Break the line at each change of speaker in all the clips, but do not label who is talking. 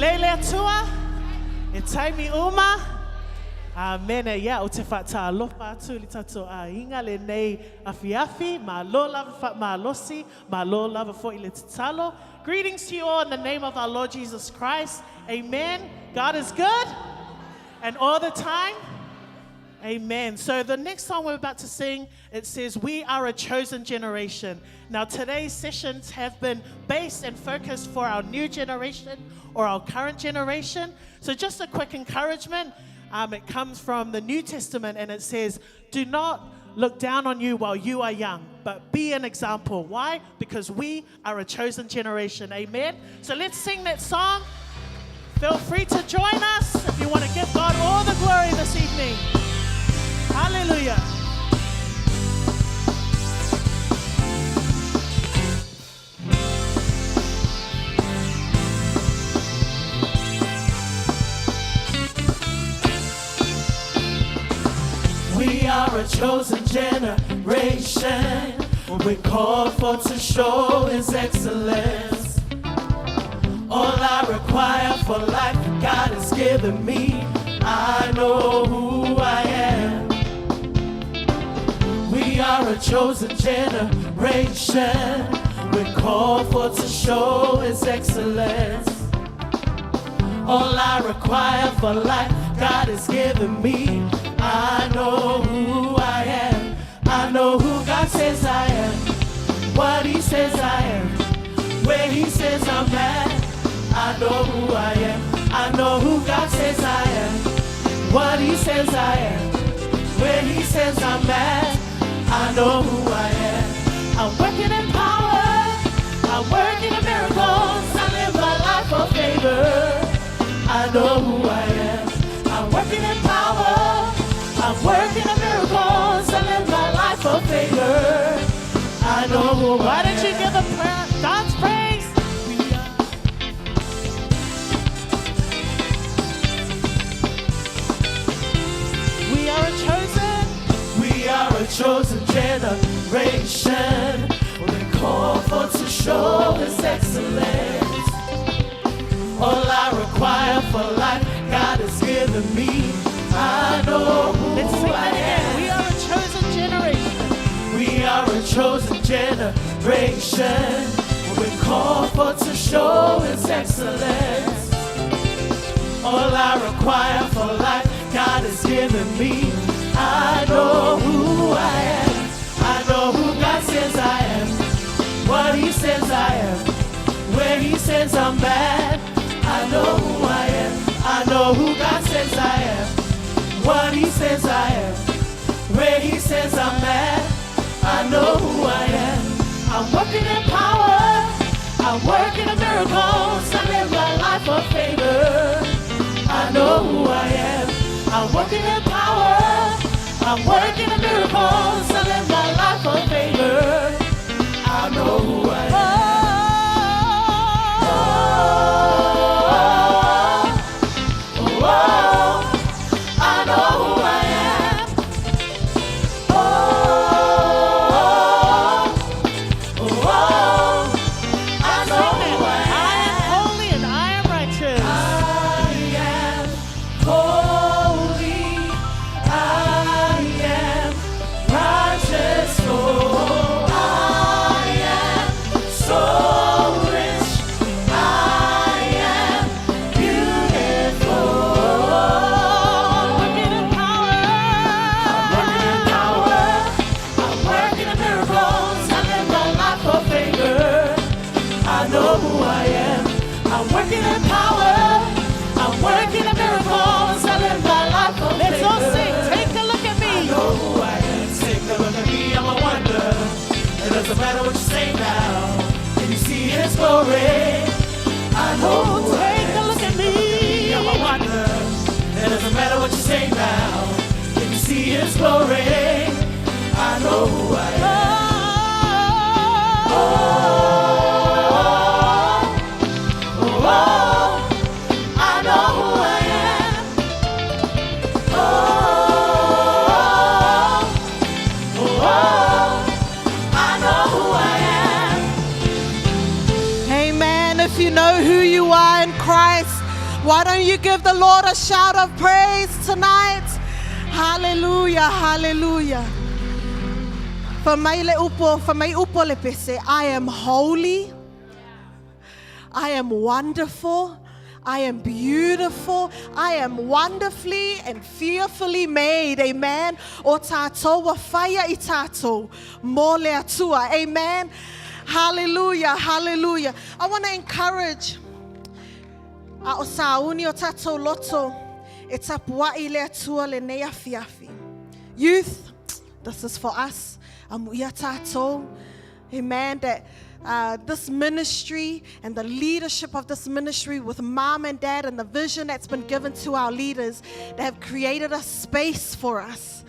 lele atua, e taimi uma. Amen. Ya o te whata alofa atu li tato a inga le nei afiafi, ma lo lava ma losi, ma lo lava fo ile talo. Greetings to you all in the name of our Lord Jesus Christ. Amen. God is good and all the time. Amen. So the next song we're about to sing, it says, "We are a chosen generation." Now today's sessions have been based and focused for our new generation or our current generation. So just a quick encouragement. It comes from the New Testament and it says, "Do not look down on you while you are young, but be an example." Why? Because we are a chosen generation. Amen. So let's sing that song. Feel free to join us if you want to give God all the glory this evening. Hallelujah.
We are a chosen generation. We're called for to show His excellence. All I require for life God has given me. I know who I am. We are a chosen generation. We're called for to show His excellence. All I require for life God has given me. I know who I am. I know who God says I am. What He says I am. Where He says I'm at. I know who I am. I know who God says I am. What He says I am. Where He says I'm at. I know who I am. I'm working in power. I'm working in miracles. I live my life of favor. I know who I am. I'm working in power. I'm working in miracles. I live my life of favor. I know who I am.
Why don't you give Him God's praise? We are a
chosen generation. We're called for to show His excellence. All I require for life God has given me. I know who
Let's sing
I
that again.
am.
We are a chosen generation.
We are a chosen generation. We're called for to show His excellence. All I require for life God has given me. I know who I am. I know who God says I am. What He says I am. Where He says I'm at. I know who I am. I know who God says I am. What He says I am. Where He says I'm at. I know who I am. I'm working in power. I'm working in miracles. I live my life of favor. I know who I am. I'm working in power. I'm working in miracles. I live my life of favor. I know who I am. I know who I am. I know who I am.
I am holy and I am righteous.
I am holy. I am righteous. Oh, I am so rich. I am beautiful.
I'm working in power.
I'm working in power. I'm working in miracles. I live my life for favor. I know who I am. I'm working in power. I'm working in miracles. I live my life for favor.
Let's all sing. Take a look at
I
me.
know who I am. Take a look at me. I'm a wonder. It doesn't matter what you say now. Can you see His glory? I know who I
Take
am.
a look at me.
I'm a wonder. It doesn't matter what you say now. Can you see His glory? I know who I am. I know who I am. I know who I am.
Amen. If you know who you are in Christ,
Why don't you give the Lord a shout of praise tonight? Hallelujah, hallelujah. For my upo le pese, I am holy. I am wonderful. I am beautiful. I am wonderfully and fearfully made. Amen. O tātou wa whaia I tātou mō le atua. Amen. Hallelujah. Hallelujah. I want to encourage o sauni o tātou loto e tapuai le atua le nei afiafi. Youth, this is for us. Amuia tātou. Amen. That this ministry and the leadership of this ministry with mom and dad and the vision that's been given to our leaders, they have created a space for us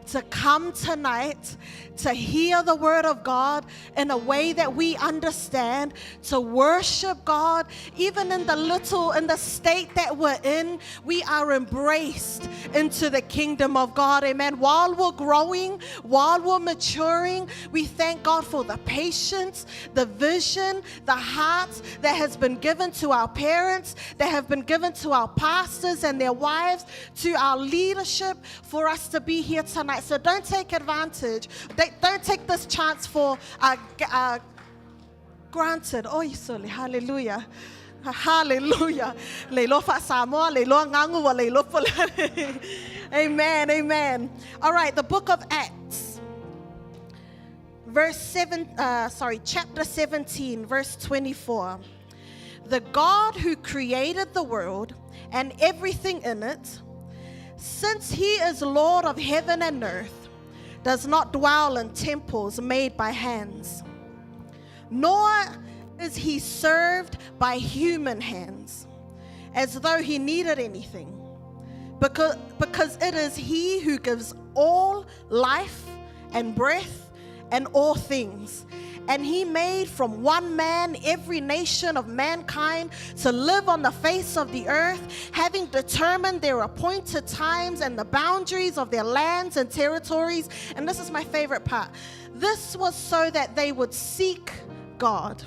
to come tonight, to hear the word of God in a way that we understand, to worship God. Even in the state that we're in, we are embraced into the kingdom of God. Amen. While we're growing, while we're maturing, we thank God for the patience, the vision, the heart that has been given to our parents, that have been given to our pastors and their wives, to our leadership, for us to be here tonight. So don't take advantage. Don't take this chance for granted. Oh, hallelujah. Hallelujah. Amen. Amen. All right, the book of Acts. Chapter 17, verse 24. The God who created the world and everything in it, since he is Lord of heaven and earth, does not dwell in temples made by hands, nor is he served by human hands, as though he needed anything, because it is he who gives all life and breath and all things. And he made from one man every nation of mankind to live on the face of the earth, having determined their appointed times and the boundaries of their lands and territories. And this is my favorite part. This was so that they would seek God.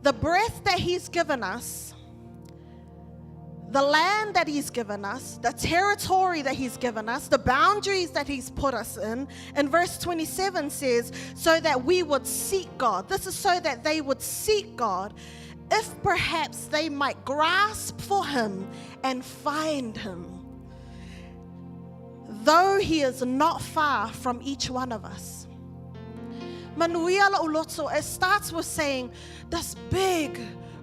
The breath that he's given us, the land that he's given us, the territory that he's given us, the boundaries that he's put us in. And verse 27 says, so that we would seek God. This is so that they would seek God, if perhaps they might grasp for him and find him, though he is not far from each one of us. Manuia Uloto, it starts with saying, this big,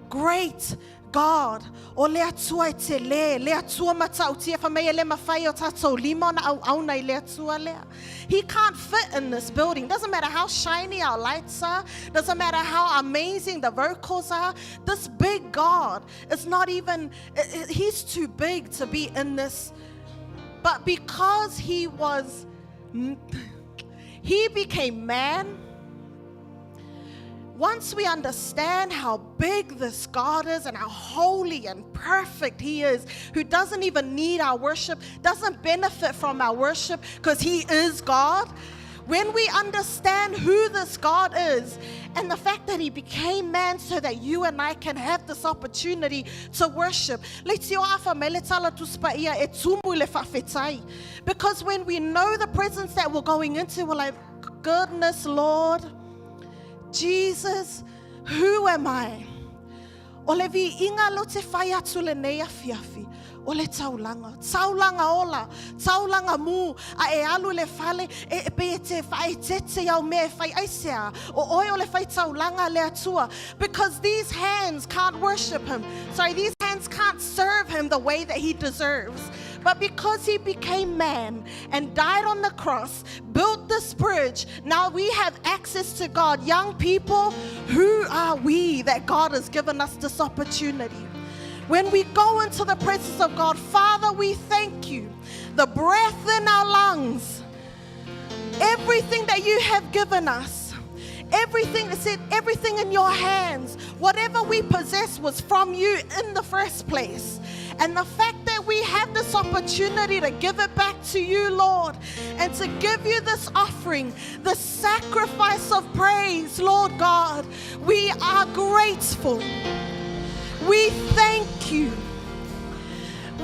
great God, o lea tua te lea tua matautia fa mea le mawhai o tatou lima na au au nei lea tua lea. He can't fit in this building. Doesn't matter how shiny our lights are, doesn't matter how amazing the vocals are. This big God is not even, he's too big to be in this. But because he became man. Once we understand how big this God is and how holy and perfect he is, who doesn't even need our worship, doesn't benefit from our worship because he is God. When we understand who this God is and the fact that he became man so that you and I can have this opportunity to worship. Because when we know the presence that we're going into, we're like, goodness, Lord, Jesus, who am I? Ole vi inga lo te whai atu le nei afiafi. Ole taulanga ola, taulanga mu, a e alu le whale, e pe te whai tete au me whai aisea, o oi ole whai taulanga le atua. Because these hands can't worship him. Sorry, these hands can't serve him the way that he deserves. But because he became man and died on the cross, built this bridge, now we have access to God. Young people, who are we that God has given us this opportunity? When we go into the presence of God, Father, we thank you. The breath in our lungs, everything that you have given us, everything that said, everything in your hands, whatever we possess was from you in the first place. And the fact that we have this opportunity to give it back to you, Lord, and to give you this offering, the sacrifice of praise, Lord God, we are grateful. We thank you.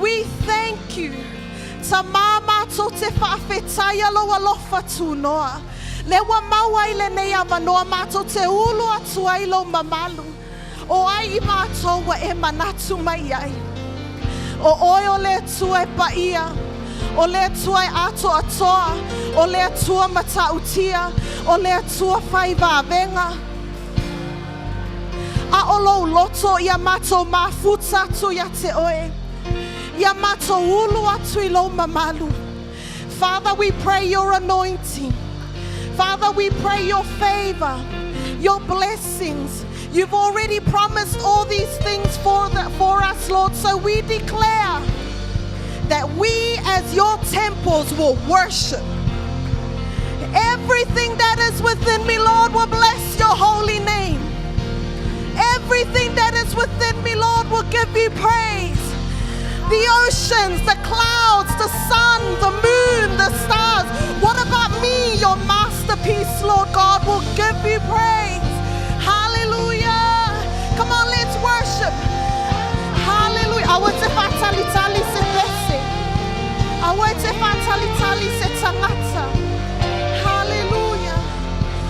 We thank you. Ta mama to te whaafetaya lo alofa tu noa. Le wa maua ile nei avanoa mato te ulu atu ai lo mamalu. O ai I mato wa e manatu mai ai. O oio le tue paia. O le tue ato atoa. O le tua matautia. O le tua whaiva venga. A olo loto ia mato mafuta tu ia te oe. Ia mato ulu atu I lo mamalu. Father, we pray your anointing. Father, we pray your favor, your blessings. You've already promised all these things for us, Lord. So we declare that we as your temples will worship. Everything that is within me, Lord, will bless your holy name. Everything that is within me, Lord, will give you praise. The oceans, the clouds, the sun, the moon, the stars. What about me, your masterpiece, Lord God, will give you praise. Hallelujah. Come on, let's worship. Hallelujah. I want to fatali tali se blessing. I want to fatali tali se tangata. Hallelujah.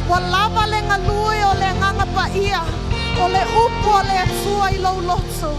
Walava le ngalui o le nganga paia. O le upo le atua I lo loto.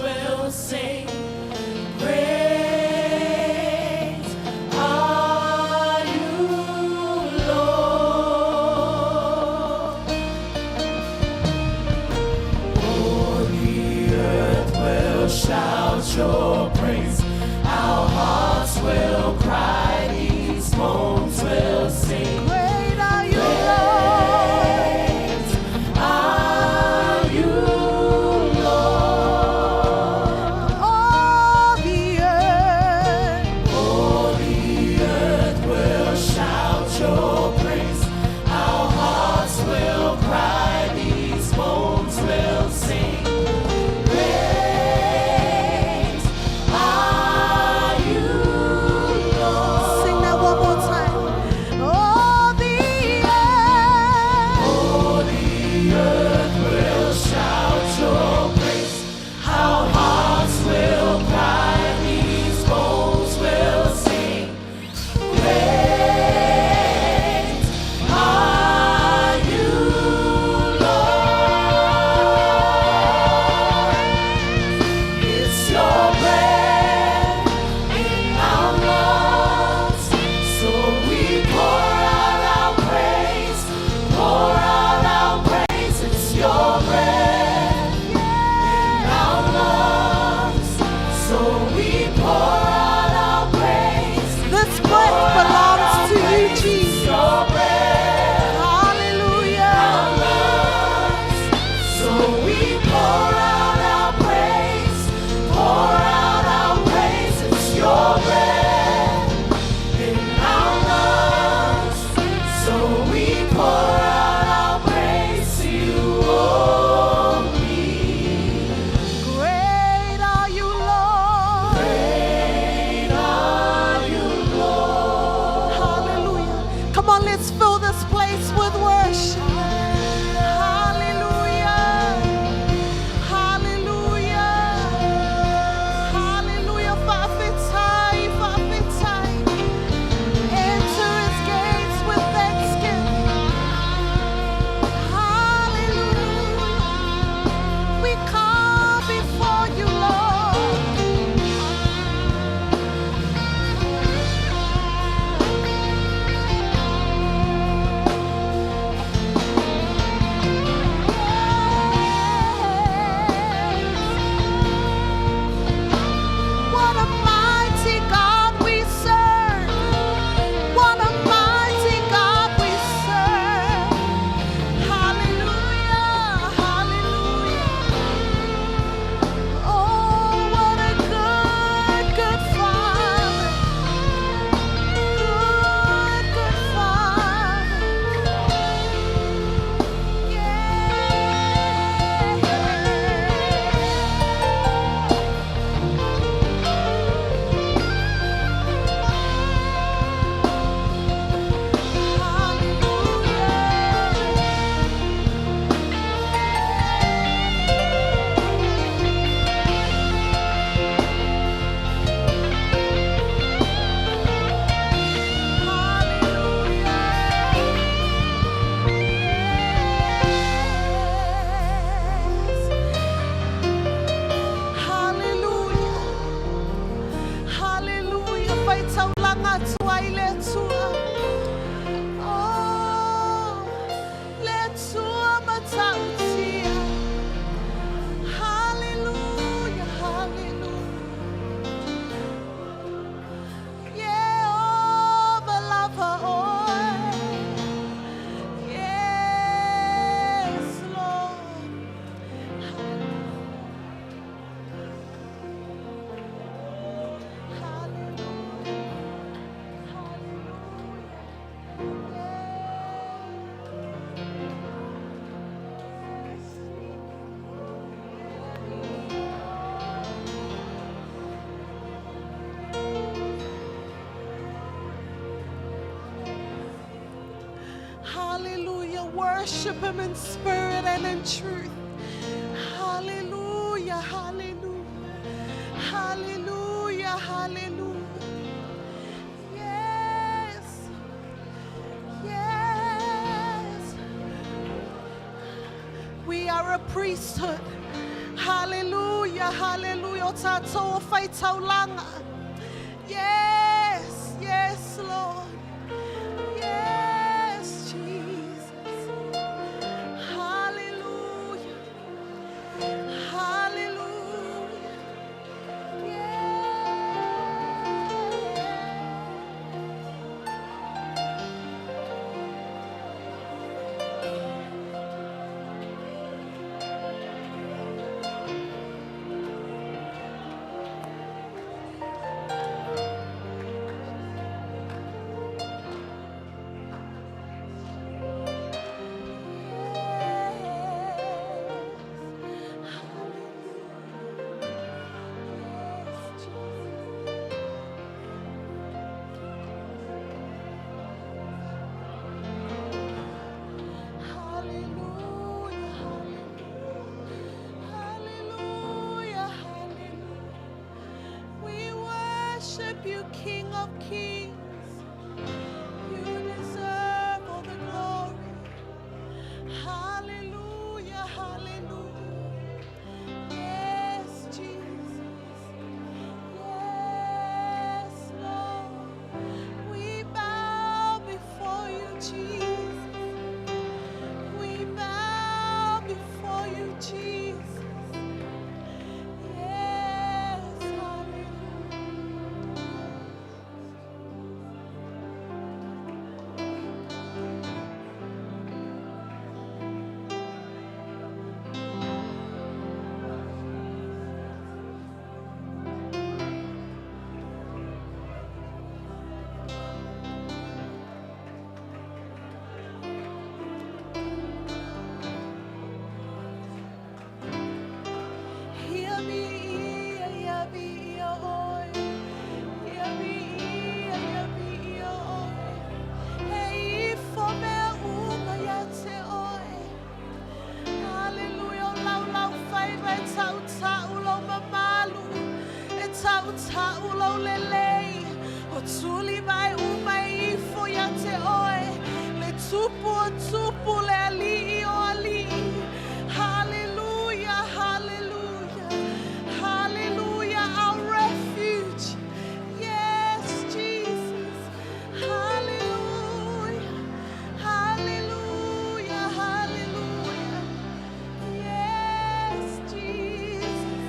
Will sing, great
Worship him in spirit and in truth. Hallelujah, hallelujah, hallelujah, hallelujah. Yes, yes. We are a priesthood. Hallelujah, hallelujah. Tato faitau langa. Yes, yes, Lord. Yes, Jesus. Hallelujah. Hallelujah. Yeah. Hallelujah, hallelujah, hallelujah, our refuge. Yes, Jesus. Hallelujah, hallelujah, hallelujah. Yes, Jesus.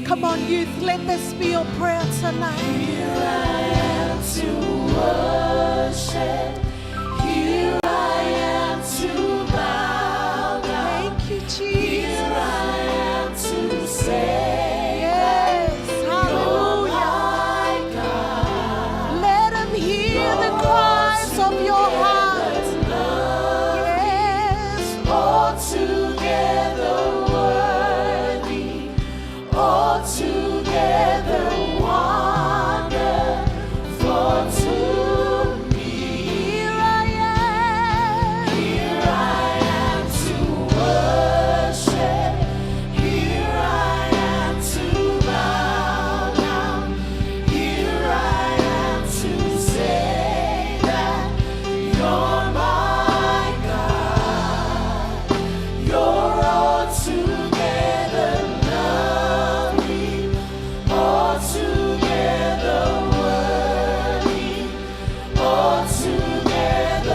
Come on, youth, let this be your prayer tonight.
Here I am to worship. Here I am to bow down.
Thank you, Jesus.
Here I am to say,
Yes, hallelujah.
my God.
Let him hear the cries of your heart. Yes,
Altogether worthy, altogether wonderful to me.
here I am.
Here I am to worship. Here I am to bow down. Here I am to say that you're my God. You're altogether lovely, altogether worthy, altogether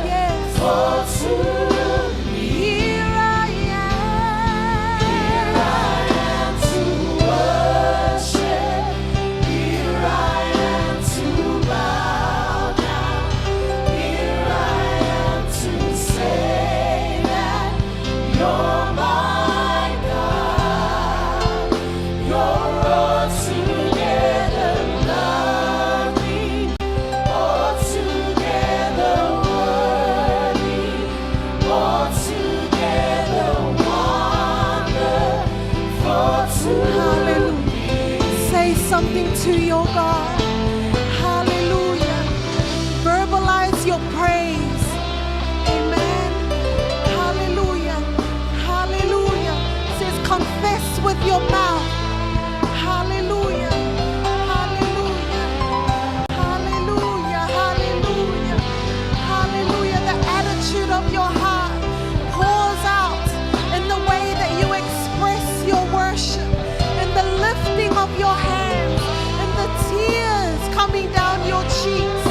Yes,
wonderful to me.
here I am.
Here I am to worship. Here I am to bow down. Here I am to say that you're my God. You're altogether lovely, altogether worthy, altogether wonderful to
Hallelujah. Say something to your God. Hallelujah. Verbalize your praise. Amen. Hallelujah. Hallelujah. Says confess with your mouth. Hallelujah. Hallelujah. Hallelujah. Hallelujah. Hallelujah. The attitude of your heart pours out in the way that you express your worship, in the lifting of your hands, and the tears coming down your cheeks.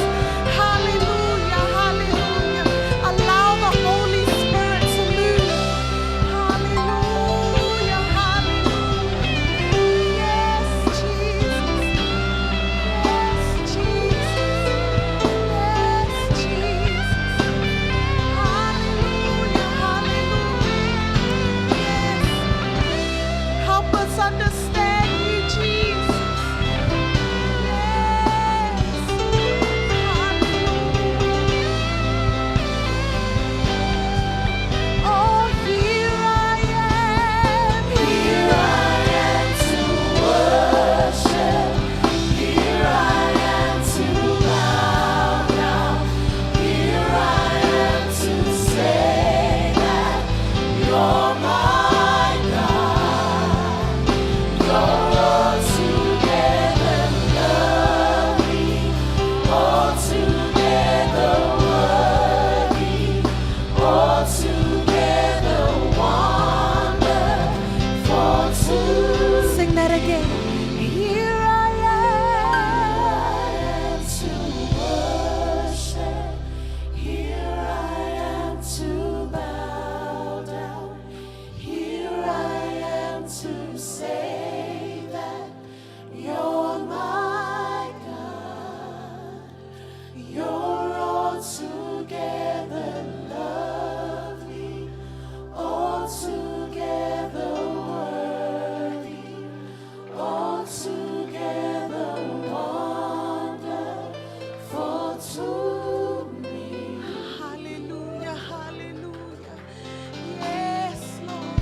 Hallelujah. Hallelujah. Allow the Holy Spirit to move. Hallelujah. Hallelujah. Yes, Jesus. Yes, Jesus. Yes, Jesus. Hallelujah. Hallelujah. Yes. Help us understand you, Jesus. Yes. that again. Here I am.
To worship, here I am to bow down, here I am to say that you're my God, you're altogether lovely, altogether worthy, altogether wonderful to me.
Hallelujah, hallelujah. Yes, Lord.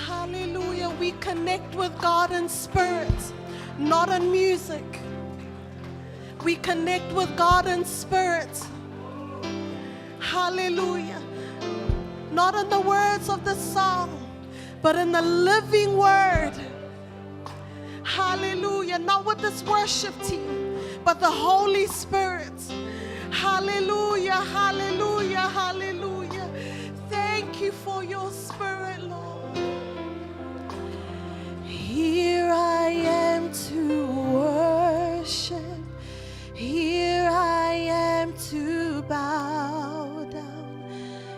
Hallelujah. We connect with God in spirit, not in music. We connect with God in spirit. Hallelujah. Not in the words of the song, but in the living word. Hallelujah. Not with this worship team, but the Holy Spirit. Hallelujah, hallelujah, hallelujah. Thank you for your spirit, Lord. Here I am to worship. Here I am to bow down.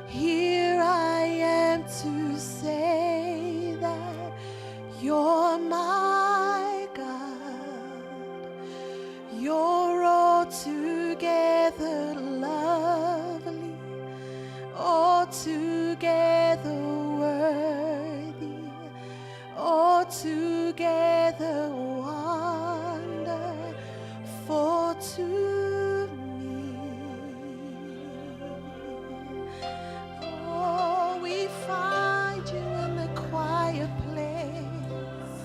Here I am to say that you're my God. You're altogether lovely, altogether worthy, altogether wonderful to me. Oh, we find you in the quiet place,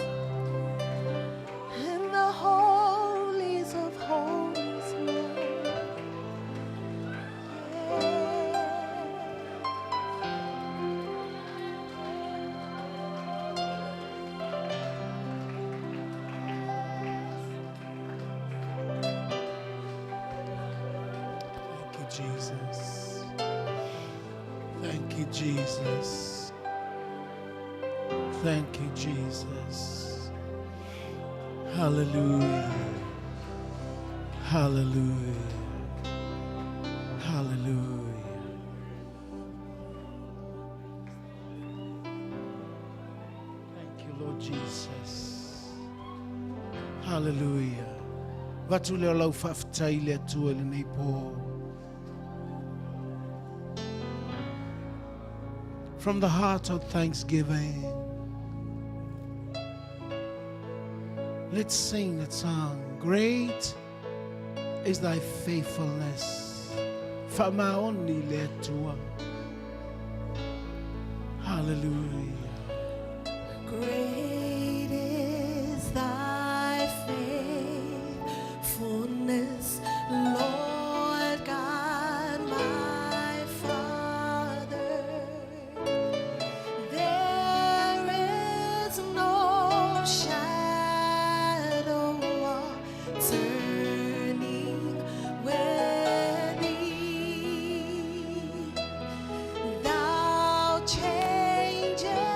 in the holies of holies, Lord.
Thank you, Jesus. Thank you, Jesus. Thank you, Jesus. Hallelujah. Hallelujah. Hallelujah. Thank you, Lord Jesus. Hallelujah. Vatule olau faftaile tuele neipo. From the heart of thanksgiving, let's sing that song. Great is thy faithfulness. Famaoni letua. Hallelujah.
Great is thy faithfulness, Lord God, my Father. There is no shadow of turning with thee. Thou changest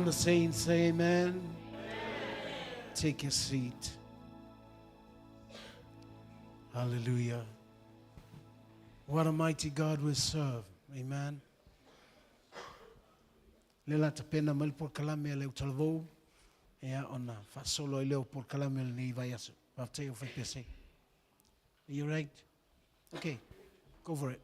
All the saints say amen. Take your seat. Hallelujah. What a mighty God we serve. Amen. Lela tapena mal por kalame le utalvo. Ya ona fa solo ile por kalame ni vayasu. After you fix it. Are you right? Okay. Go for it.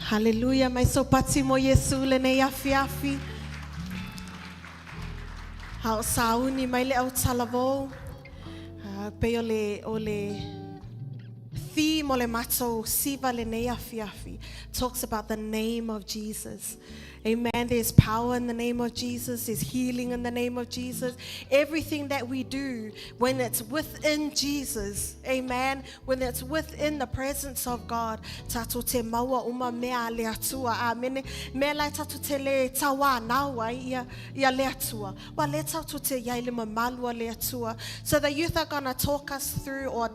Hallelujah. Mai so pati mo Yesu le ne yafi yafi. Hao sauni mai le au talavo. Pe o le theme o le mato siva le ne yafi yafi talks about the name of Jesus. Amen. There's power in the name of Jesus. There's healing in the name of Jesus. Everything that we do, when it's within Jesus, amen, when it's within the presence of God, tato te maua uma mea le atua. Amen. Me lai tato te le tawa nawa ia le atua. Wa le tato te yaile mamalua le atua. So the youth are going to talk us through or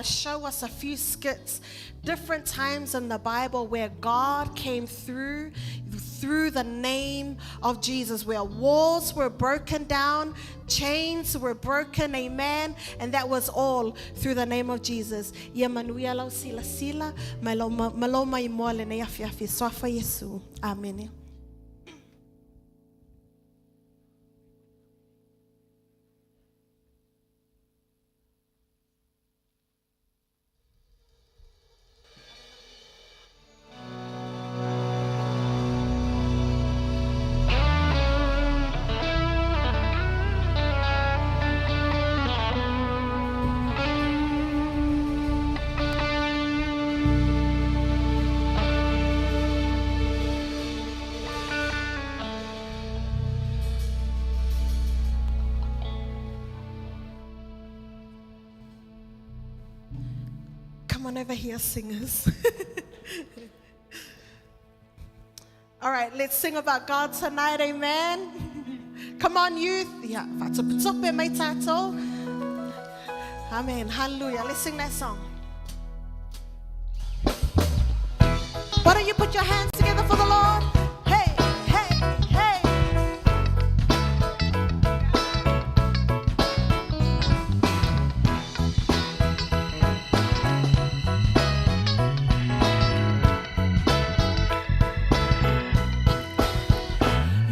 show us a few skits, different times in the Bible where God came through the name of Jesus, where walls were broken down, chains were broken, amen, and that was all through the name of Jesus. Ia manuia lau sila sila, maloma I moa le ne afi afi, soafa Yesu. Amen. Come on over here, singers. All right, let's sing about God tonight, amen. Come on, youth. Yeah, amen. Hallelujah. Let's sing that song. Why don't you put your hands together for the Lord? Hey, hey, hey.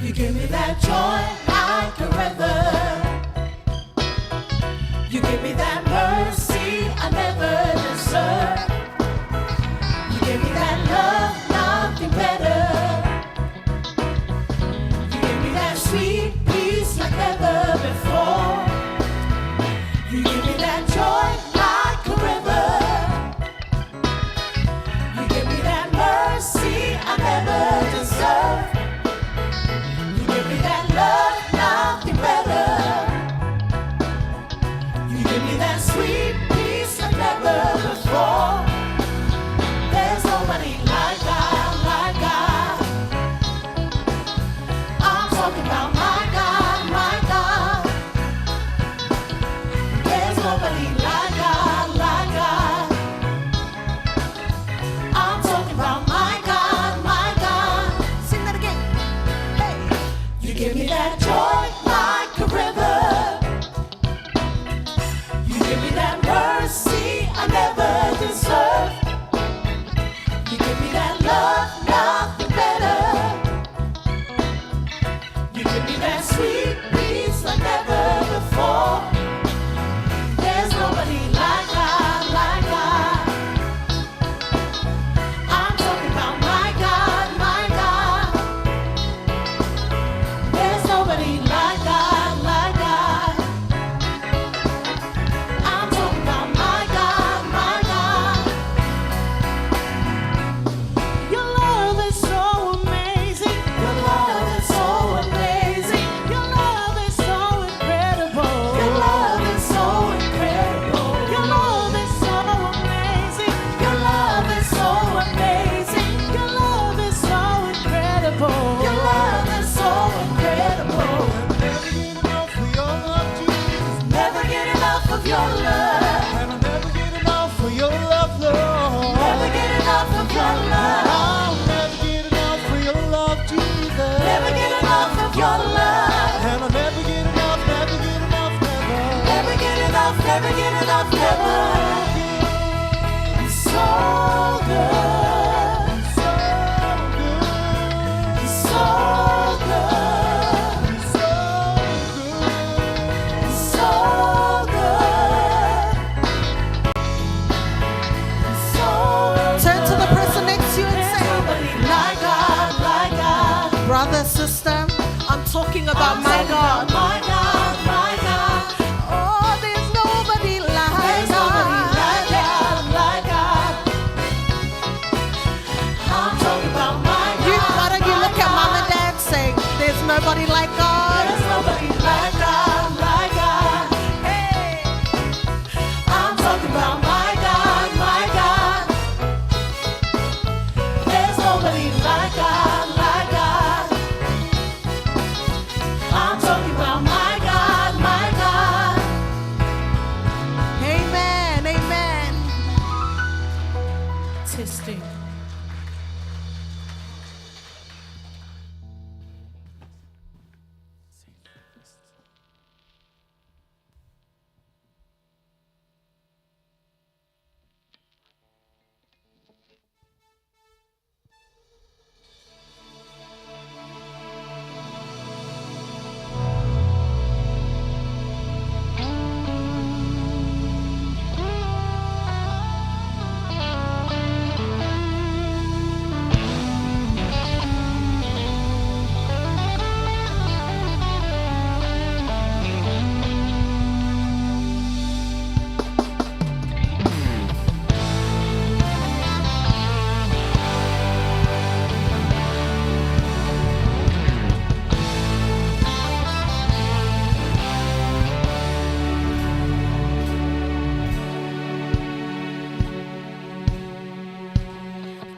You give me that joy like a river. You give me that mercy I never deserve. You give me that love, nothing better.
nobody like God.
There's nobody like God, like God.
Hey.
I'm talking about my God, my God. There's nobody like God, like God. I'm talking about my God, my God.
Amen, amen.
Testing.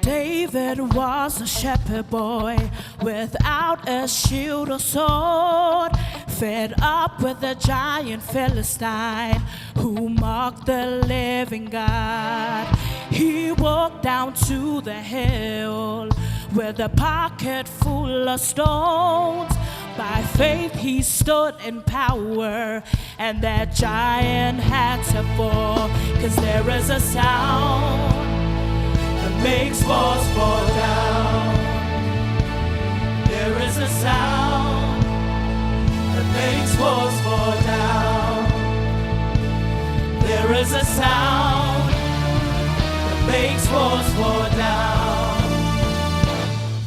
David was a shepherd boy without a shield or sword, fed up with the giant Philistine who mocked the living God. He walked down to the hill with a pocket full of stones. By faith he stood in power, and that giant had to fall. 'Cause there is a sound that makes walls fall down. There is a sound that makes walls fall down. There is a sound that makes walls fall down.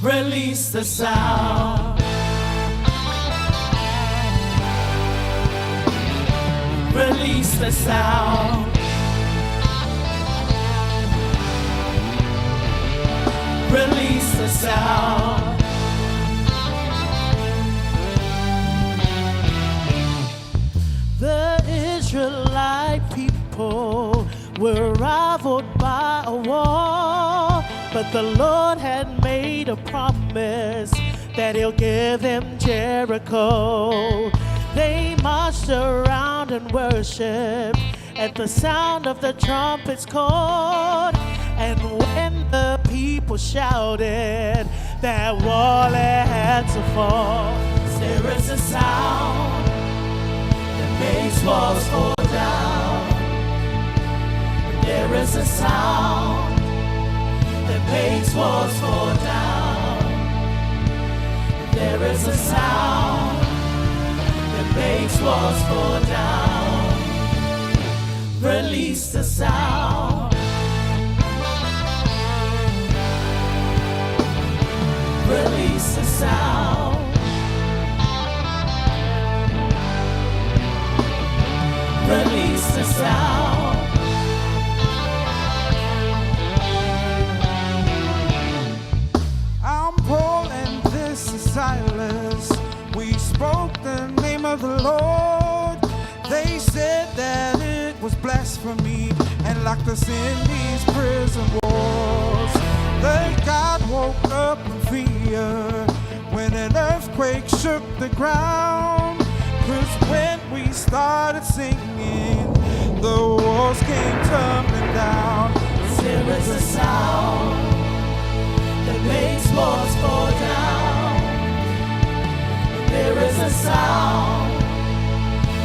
Release the sound. Release the sound. Release the sound.
The Israelite people were rivaled by a war, but the Lord had made a promise that he'll give them Jericho. They marched around and worshiped at the sound of the trumpets called. And when the people shouted, that wall had to fall.
There is a sound that makes walls fall down. There is a sound that makes walls fall down. There is a sound that makes walls fall down. Release the sound. Release the sound. Release the sound.
I'm Paul and this is Silas. We spoke the name of the Lord. They said that it was blasphemy and locked us in these prison walls. Then God woke up in fear when an earthquake shook the ground. 'Cause when we started singing, the walls came tumbling down.
There is a sound that makes walls fall down. There is a sound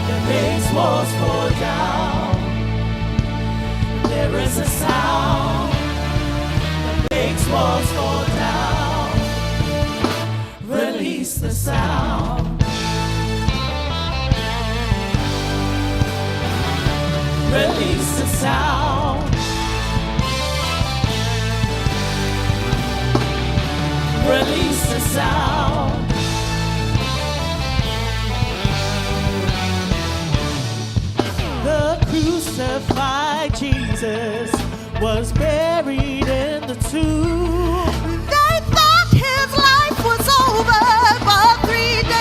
that makes walls fall down. There is a sound that makes walls fall down. Release the sound. Release the sound. Release the sound.
The crucified Jesus was buried in the tomb.
They thought his life was over, but 3 days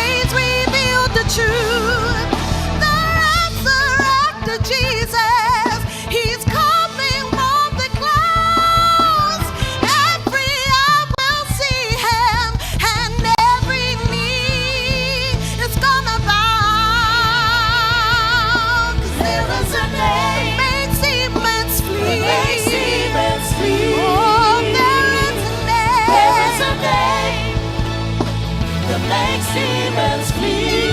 makes demons flee.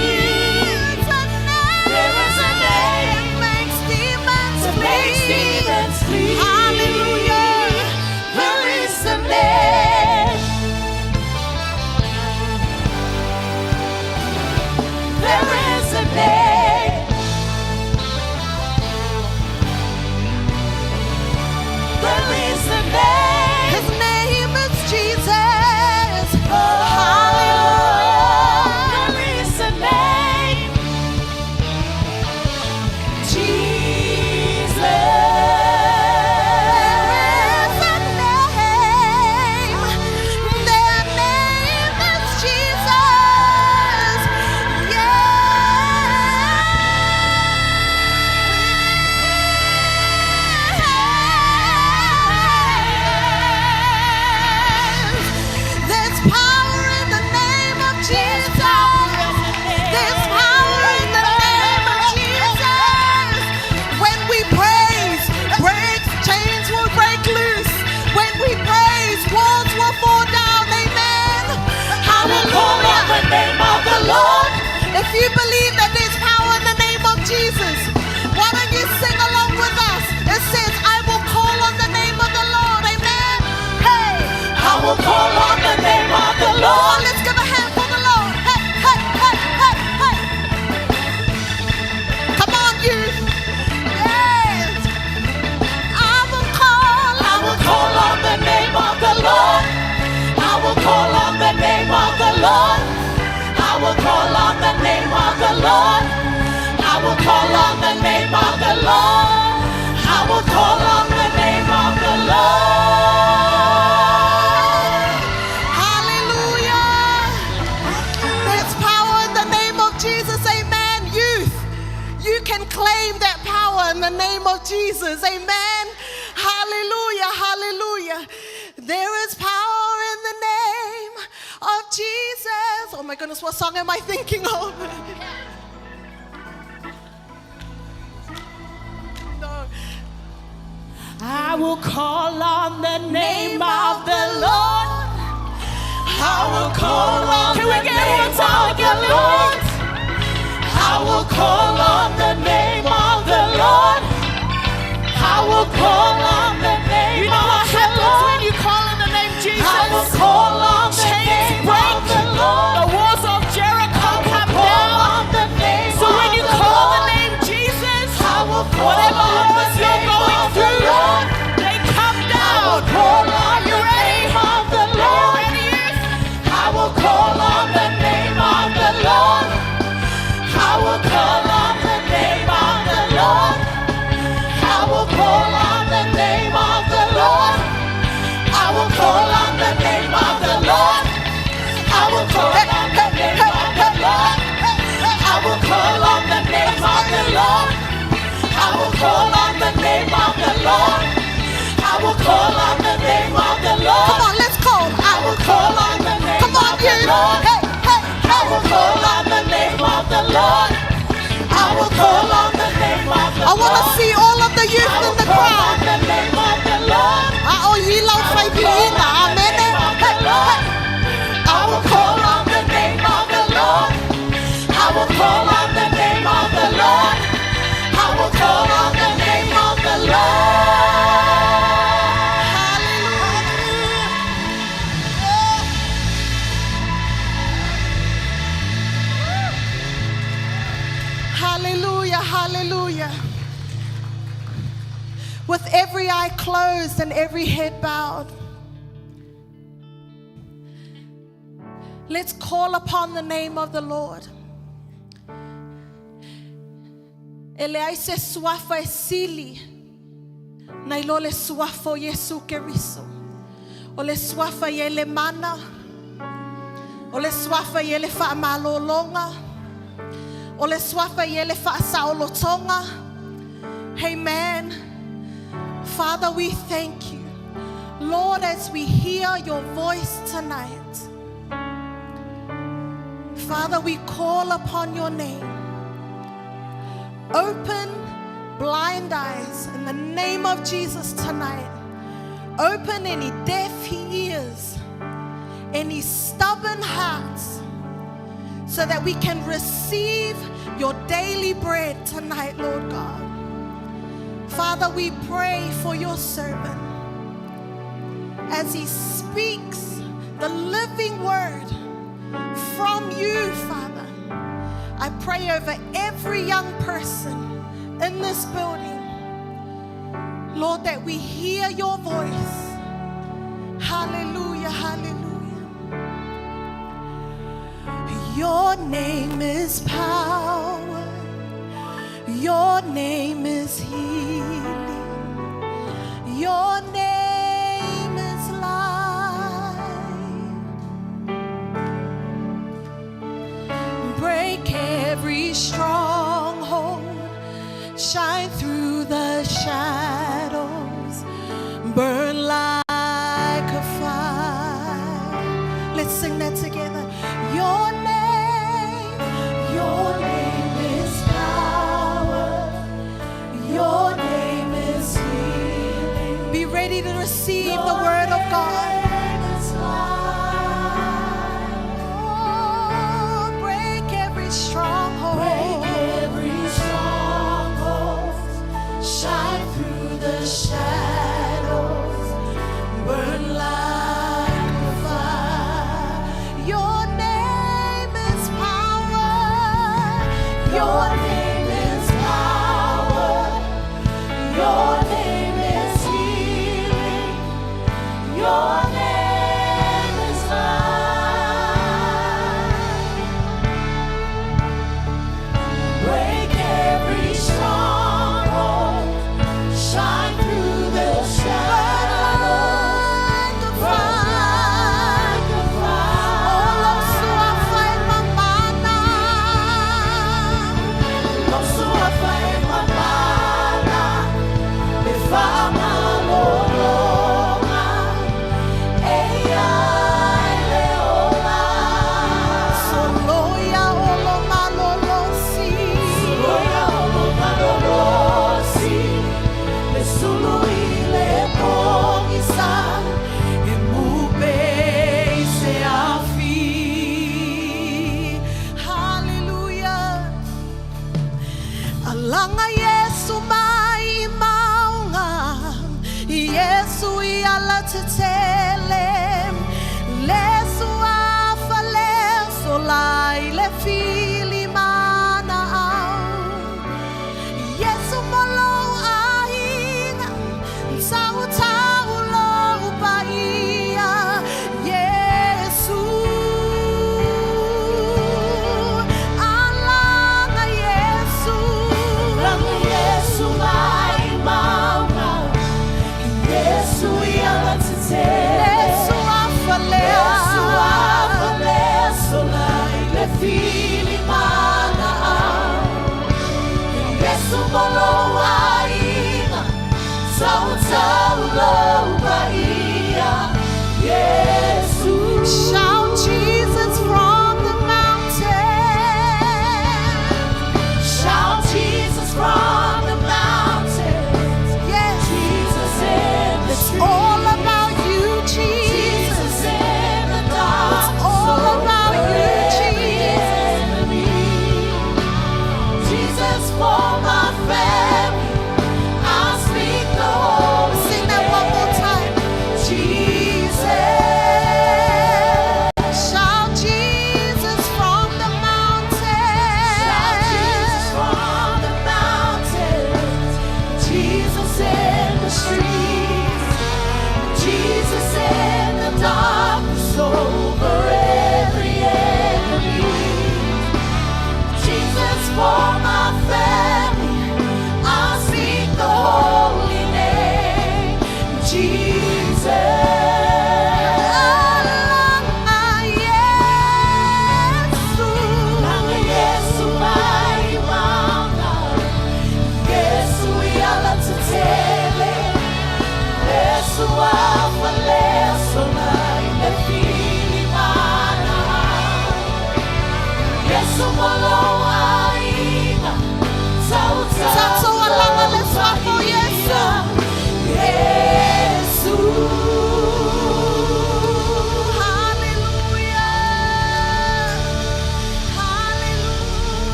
There is a name
makes demons
that makes demons flee.
Hallelujah.
There is a name. There is a name. There is a name.
His name is Jesus.
Hallelujah. There is a name. Jesus.
Their name is Jesus. There's power in the name of Jesus. There's power in the name of Jesus. When we praise, chains will break loose. When we praise, walls will fall down. Amen.
I will call on the name of the Lord.
If you believe that there's power in the name of Jesus, why don't you sing along with us? It says, I will call on the name of the Lord. Amen. Hey.
I will call on the name of the
Come on,
Lord.
let's give a hand for the Lord. Hey, hey, hey, hey, hey. Come on, you. Yes. I will
call on the name of the Lord. I will call on the name of the Lord. I will call on the name of the Lord. I will call on the name of the Lord. I will call on the name of the Lord.
Hallelujah. There's power in the name of Jesus. Amen. Youth, you can claim that power in the name of Jesus. Amen. Hallelujah. Hallelujah. There is power in the name of Jesus. Oh my goodness, what song am I thinking of? No.
I will call on the name of the Lord. I will call on the name of the Lord. I will call on the name of the Lord. I will call on the name
You know
of
what
the
happens
Lord.
when you call on the name Jesus?
I will call on the
Chains
name
break.
of the Lord.
The walls of Jericho come
Call
down.
on the name
So when
of
you
the
call the
Lord.
name Jesus,
I will call
whatever
on the
walls you're
name
going
of the
through,
Lord.
they come
I
down.
will call on
Are you
the
ready?
name of the
Are you
Lord.
ready, youth?
I will call on the name of the Lord. I will call on the name of the Lord. I will call on the name of the Lord. I will call on the name of the Lord. I will call on the name of the Lord. I will call on the name of the Lord. I will call on the name of the Lord. I will call on the name of the Lord.
Come on, let's call.
I will call on the name
Come on,
of the
you.
Lord.
Hey, hey,
I will call on the name of the Lord. I will call on the name of the
I want to
Lord.
see all of the
I
youth
will
in the
call on
crowd.
the name of the Lord.
Oh, ye love fight
I will call
Amen.
on the name of the Lord. I will call on the name of the Lord. I will call on the name of the Lord. I will call on the name of the Lord.
Hallelujah, hallelujah. With every eye closed and every head bowed, let's call upon the name of the Lord. Ele ai se suafa e sili, na ilo le suafo Yesu Keriso. O le suafa ye le mana, o le suafa ye le whaamalolonga, o le suafa ye le whaasaolotonga. Amen. Father, we thank you. Lord, as we hear your voice tonight, Father, we call upon your name. Open blind eyes in the name of Jesus tonight. Open any deaf ears, any stubborn hearts. so that we can receive your daily bread tonight, Lord God. Father, we pray for your servant as he speaks the living word from you, Father. I pray over every young person in this building, Lord, that we hear your voice. Hallelujah, hallelujah. Your name is power. Your name is healing. Your name is life. Break every stronghold. Shine through the shadows. Burn like a fire. Let's sing that together. Your name is power. Your name is healing. Be ready to receive the word of God. Oh, break every stronghold.
Break every stronghold. Shine through the shadows. Burn like a fire.
Your name is power.
Your name is power. Your name is healing. Your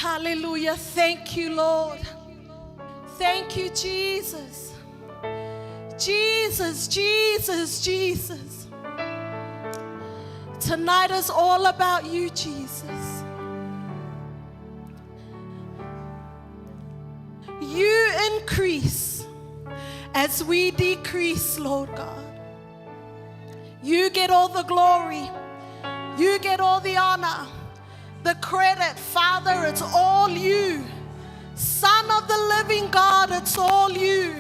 Hallelujah. Thank you, Lord. Thank you, Jesus. Jesus, Jesus, Jesus. Tonight is all about you, Jesus. You increase as we decrease, Lord God. You get all the glory. You get all the honor. The credit, Father, it's all you. Son of the living God, it's all you.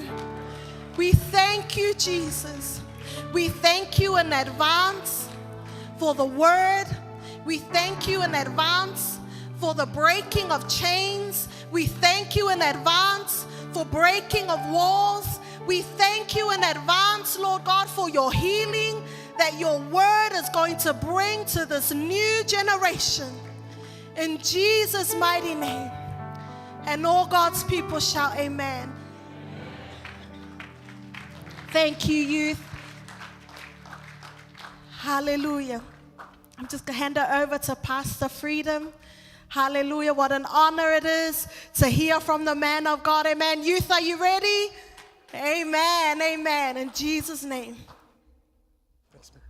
We thank you, Jesus. We thank you in advance for the word. We thank you in advance for the breaking of chains. We thank you in advance for breaking of walls. We thank you in advance, Lord God, for your healing that your word is going to bring to this new generation. In Jesus' mighty name. And all God's people shout amen. Thank you, youth. Hallelujah. I'm just going to hand it over to Pastor Freedom. Hallelujah. What an honor it is to hear from the man of God. Amen. Youth, are you ready? Amen. Amen. In Jesus' name.
Thanks, man.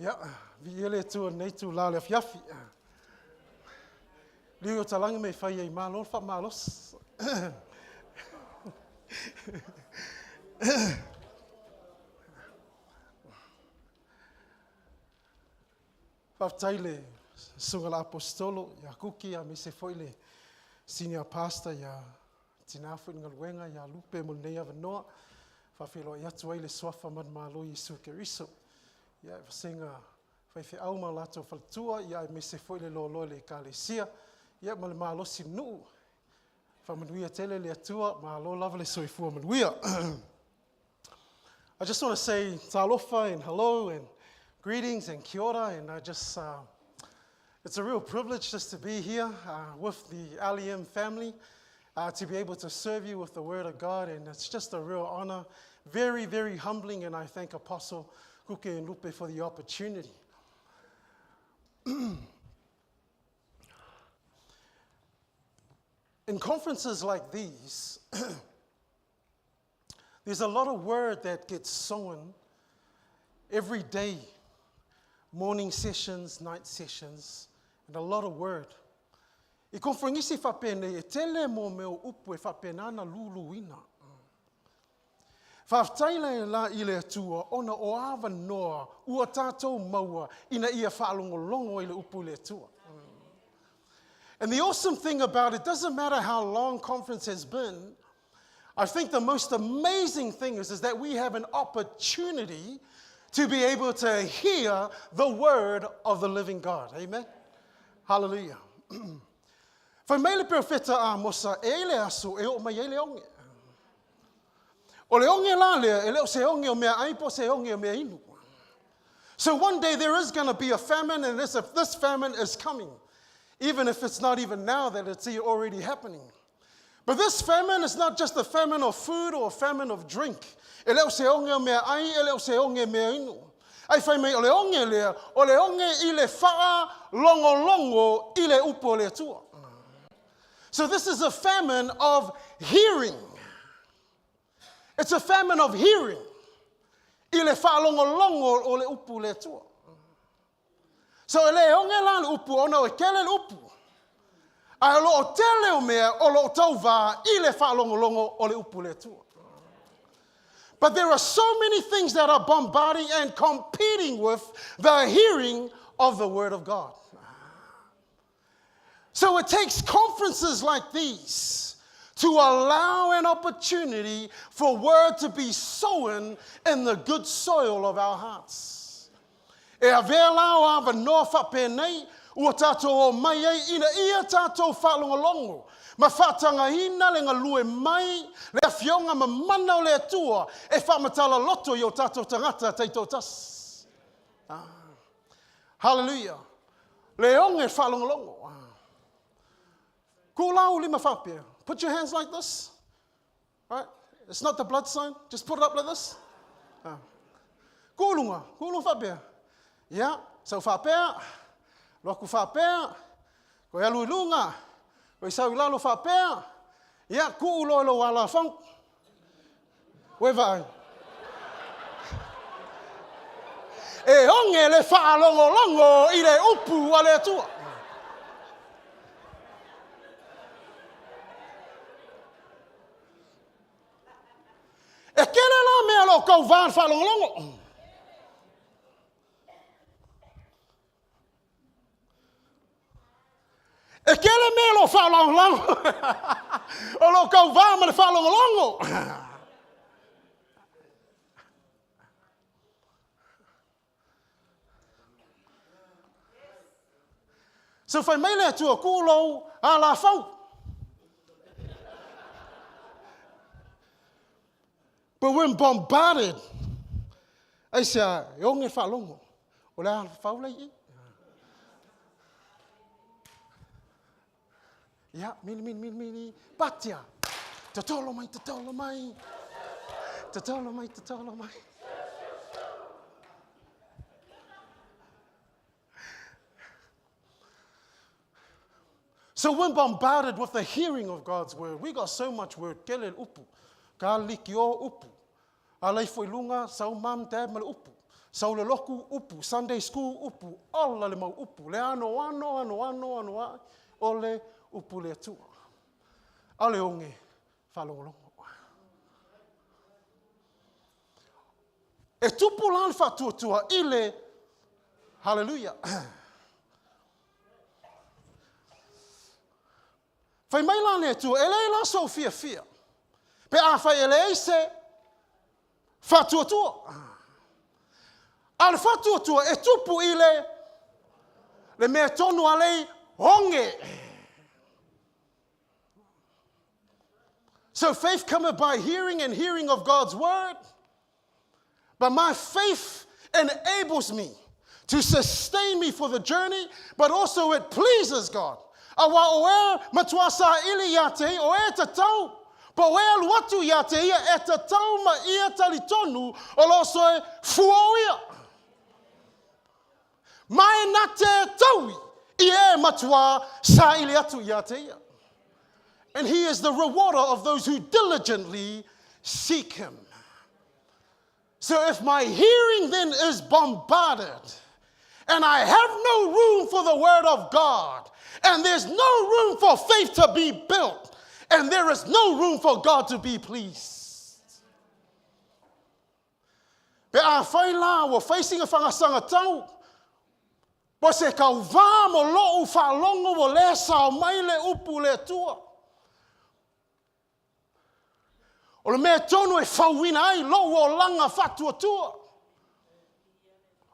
Ja, vi ele tu nei tu la le fiafi. Liu talang me fai ai malon fa malos. Faftaile sunga la apostolo ya kuki ya mise foile senior pastor ya tinafu ngalwenga ya lupe mulnea vanoa fafilo ya tuile swafa man malo Yesu Keriso. Ja, singa fai fe au ma lato faltua ya me se foi le lolo le kalesia ya mal malo sinu fa manuia tele le atua ma lo lava le soifua manuia. I just want to say talofa and hello and greetings and kia ora, and I just it's a real privilege just to be here with the LEM family to be able to serve you with the word of God, and it's just a real honor, very, very humbling, and I thank Apostle Kuke and Lupe for the opportunity. In conferences like these, there's a lot of word that gets sown every day, morning sessions, night sessions, and a lot of word. I konfrangisi whapene e tele mo meo upu e whapenana luluina. Whaftaile la ile atua, ona o awa noa, ua tātou maua, ina ia whaalongolongo ile upu ile atua. And the awesome thing about it, doesn't matter how long conference has been, I think the most amazing thing is that we have an opportunity to be able to hear the word of the living God. Amen? Hallelujah. Whai meile profeta a mosa, e ele aso, e o mai ele onge. O le onge la lea, e leo se onge o mea aipo, se onge o mea inu. So one day there is going to be a famine, and this famine is coming. Even if it's not even now that it's already happening. But this famine is not just a famine of food or a famine of drink. E leo se onge o mea ai, e leo se onge mea inu. Ai whai mei o le onge lea, o le onge i le whaa longo i le upo le tua. So this is a famine of hearing. It's a famine of hearing. I le whaa longo o le upu le tua. So e le onge la le upu, ona o e kele le upu. Ai lo o tele o mea, o lo o tau wā, I le whaa longo o le upu le tua. But there are so many things that are bombarding and competing with the hearing of the Word of God. So it takes conferences like these to allow an opportunity for word to be sown in the good soil of our hearts. E a vela o ava noa whapenei, ua tātou o mai ei, ina ia tātou whalongolongo. Ma whatanga hina le ngalue mai, le awhionga ma mana o le atua, e whamatala loto i o tātou tangata teito tas. Hallelujah. Leonge whalongolongo. Kulau lima whapea. Put your hands like this. Right? It's not the blood sign. Just put it up like this. Kulunga. Kulung whapea. Yeah. So whapea. Loku whapea. Ko yalu ilunga. Ko isau ilalo whapea. Yeah. Kuulo ilo wala whang. Wevai. E onge le whaalongolongo i le upu a le atua. E kere la mea lo kau vaan whaalongolongo. E kere mea lo whaalongolongo. O lo kau vaan ma le whaalongolongo. So whai mai lea tua kūlou a la whau. But when bombarded, ai sea, e onge whalongo. O lea whau lei i. Ia, mini. Patia. Te tolo mai. Te tolo mai. So when bombarded with the hearing of God's word, we got so much word. Kele upu. Ka liki o upu. Alei foi lunga, sau mam dad mal upu. Sau le loku upu. Sunday school upu. Alla le mau upu. Le ano. Ole upu le atua. Ale onge whalongolongo. E tupu lan whatuatua ile. Hallelujah. Whai mai la ne tu, ele la so fia. Pe a whai ele se whatuatua. Al whatuatua e tupu i le mea tonu alei honge. So faith cometh by hearing and hearing of God's word. But my faith enables me to sustain me for the journey, but also it pleases God. Awa oe matuasa ili ia te o e te tau. Pa oe aluatu ia te ia e te tau ma ia talitonu o loso e fuo ia. Mai na te taui i e matua sa ili atu ia te ia. And he is the rewarder of those who diligently seek him. So if my hearing then is bombarded, and I have no room for the word of God, and there's no room for faith to be built, and there is no room for God to be pleased. Pe a whai la wa facing a whangasanga tau, po se kau vā mo lo'u whalongo wo le sao mai le upu le tua. O le mea tonu e whauina ai lo'u o langa whatua tua.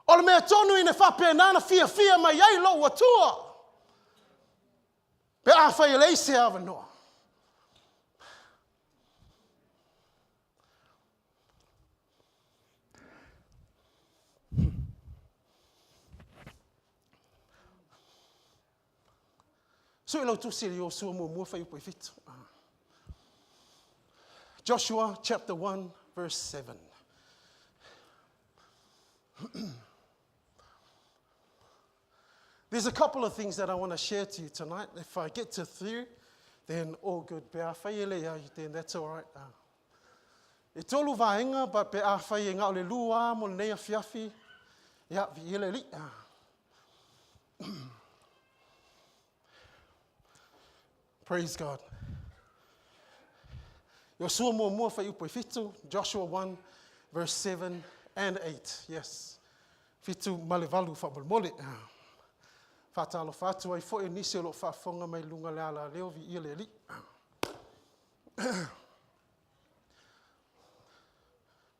O le mea tonu ine whapenana fia mai ai lo'u atua. Pe a whai le se awa noa. So ilo tu siri o sua mua whai upo I fitu. Joshua chapter 1 verse 7. There's a couple of things that I want to share to you tonight. If I get to 3, then all good. Pe a whai ele ai, then that's all right. E tolu vaenga, but pe a whai e ngau le lua, mo nei a fiafi. Ia, vi ele li. Praise God. Yosua mua whai upo I fitu, Joshua 1 verse 7 and 8. Yes. Fitu malevalu whamolmole. Whatalo whatu ai fo e nisi o lo whafonga mai lunga le ala leo vi ile li.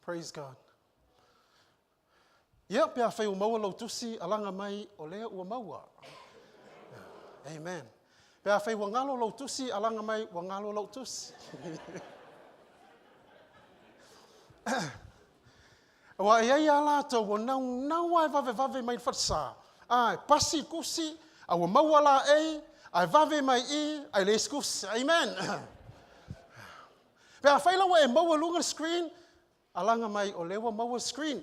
Praise God. Ia, pia whai umaua lau tusi alanga mai o lea ua maua. Amen. Pia whai wangalo lau tusi alanga mai wangalo lau tusi. Wa ia ia la to wo nau ai vave mai fatsa. Ai pasi kusi Awa mawala ai vave mai ai le skus. Amen. Pea whaila wa maua lunga screen, alanga mai o lewa maua screen.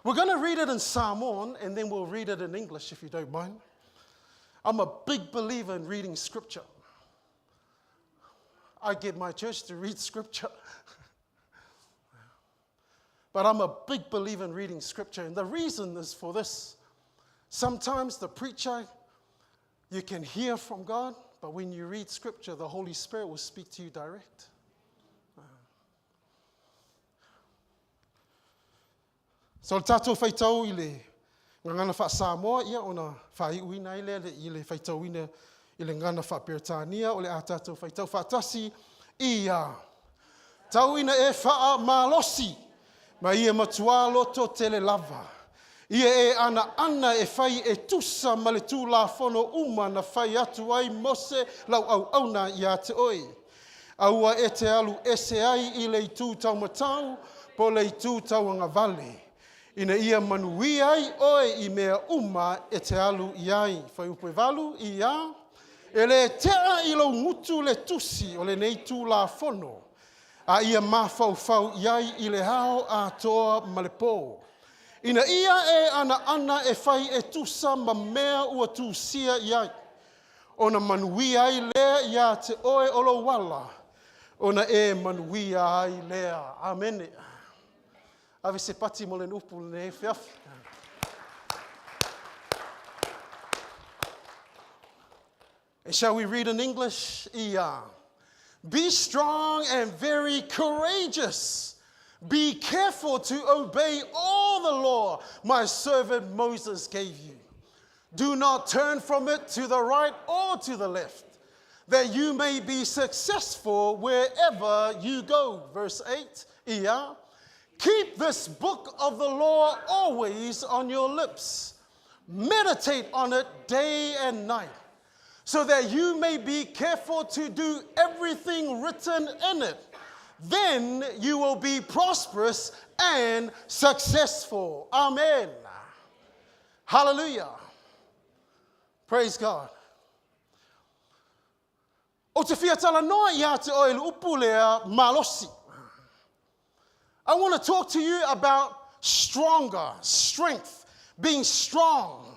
We're going to read it in Samoan, and then we'll read it in English, if you don't mind. I'm a big believer in reading Scripture. I get my church to read Scripture. But I'm a big believer in reading Scripture, and the reason is for this. Sometimes the preacher, you can hear from God, but when you read Scripture, the Holy Spirit will speak to you direct. So tātou whaitau I le ngangana wha Samoa ia o na whai uina I le whaitau ina I le ngana wha Peretania o le a tātou whaitau whaatasi ia. Tau ina e wha malosi ma ia matua loto tele lava. Ia e ana e whai e tusa ma le tūla whono uma na whai atu ai mose lau au auna ia te oi. Aua e te alu ese ai I le tū tau matau po le tū tau anga vale. Ina ia manui ai oi I mea uma e te alu iai. Whai upo e valu ia. E le tea I lo ngutu le tusi o le nei tū la whono. A ia mawhau iai I le hao a toa ma le pō. Ina ia e ana e whai e tusa ma mea ua tūsia iai. Ona manui ai lea ia te oe olo wala. Ona e manui ai lea. Amen. Ave se pati mo le nupu le whiawhi. And shall we read in English? Ia. Be strong and very courageous. Be careful to obey all the law my servant Moses gave you. Do not turn from it to the right or to the left, that you may be successful wherever you go. Verse 8. Ia. Keep this book of the law always on your lips. Meditate on it day and night, so that you may be careful to do everything written in it. Then you will be prosperous and successful. Amen. Hallelujah. Praise God. O te whiatala noa ia te oe upu lea malosi. I want to talk to you about stronger, strength, being strong.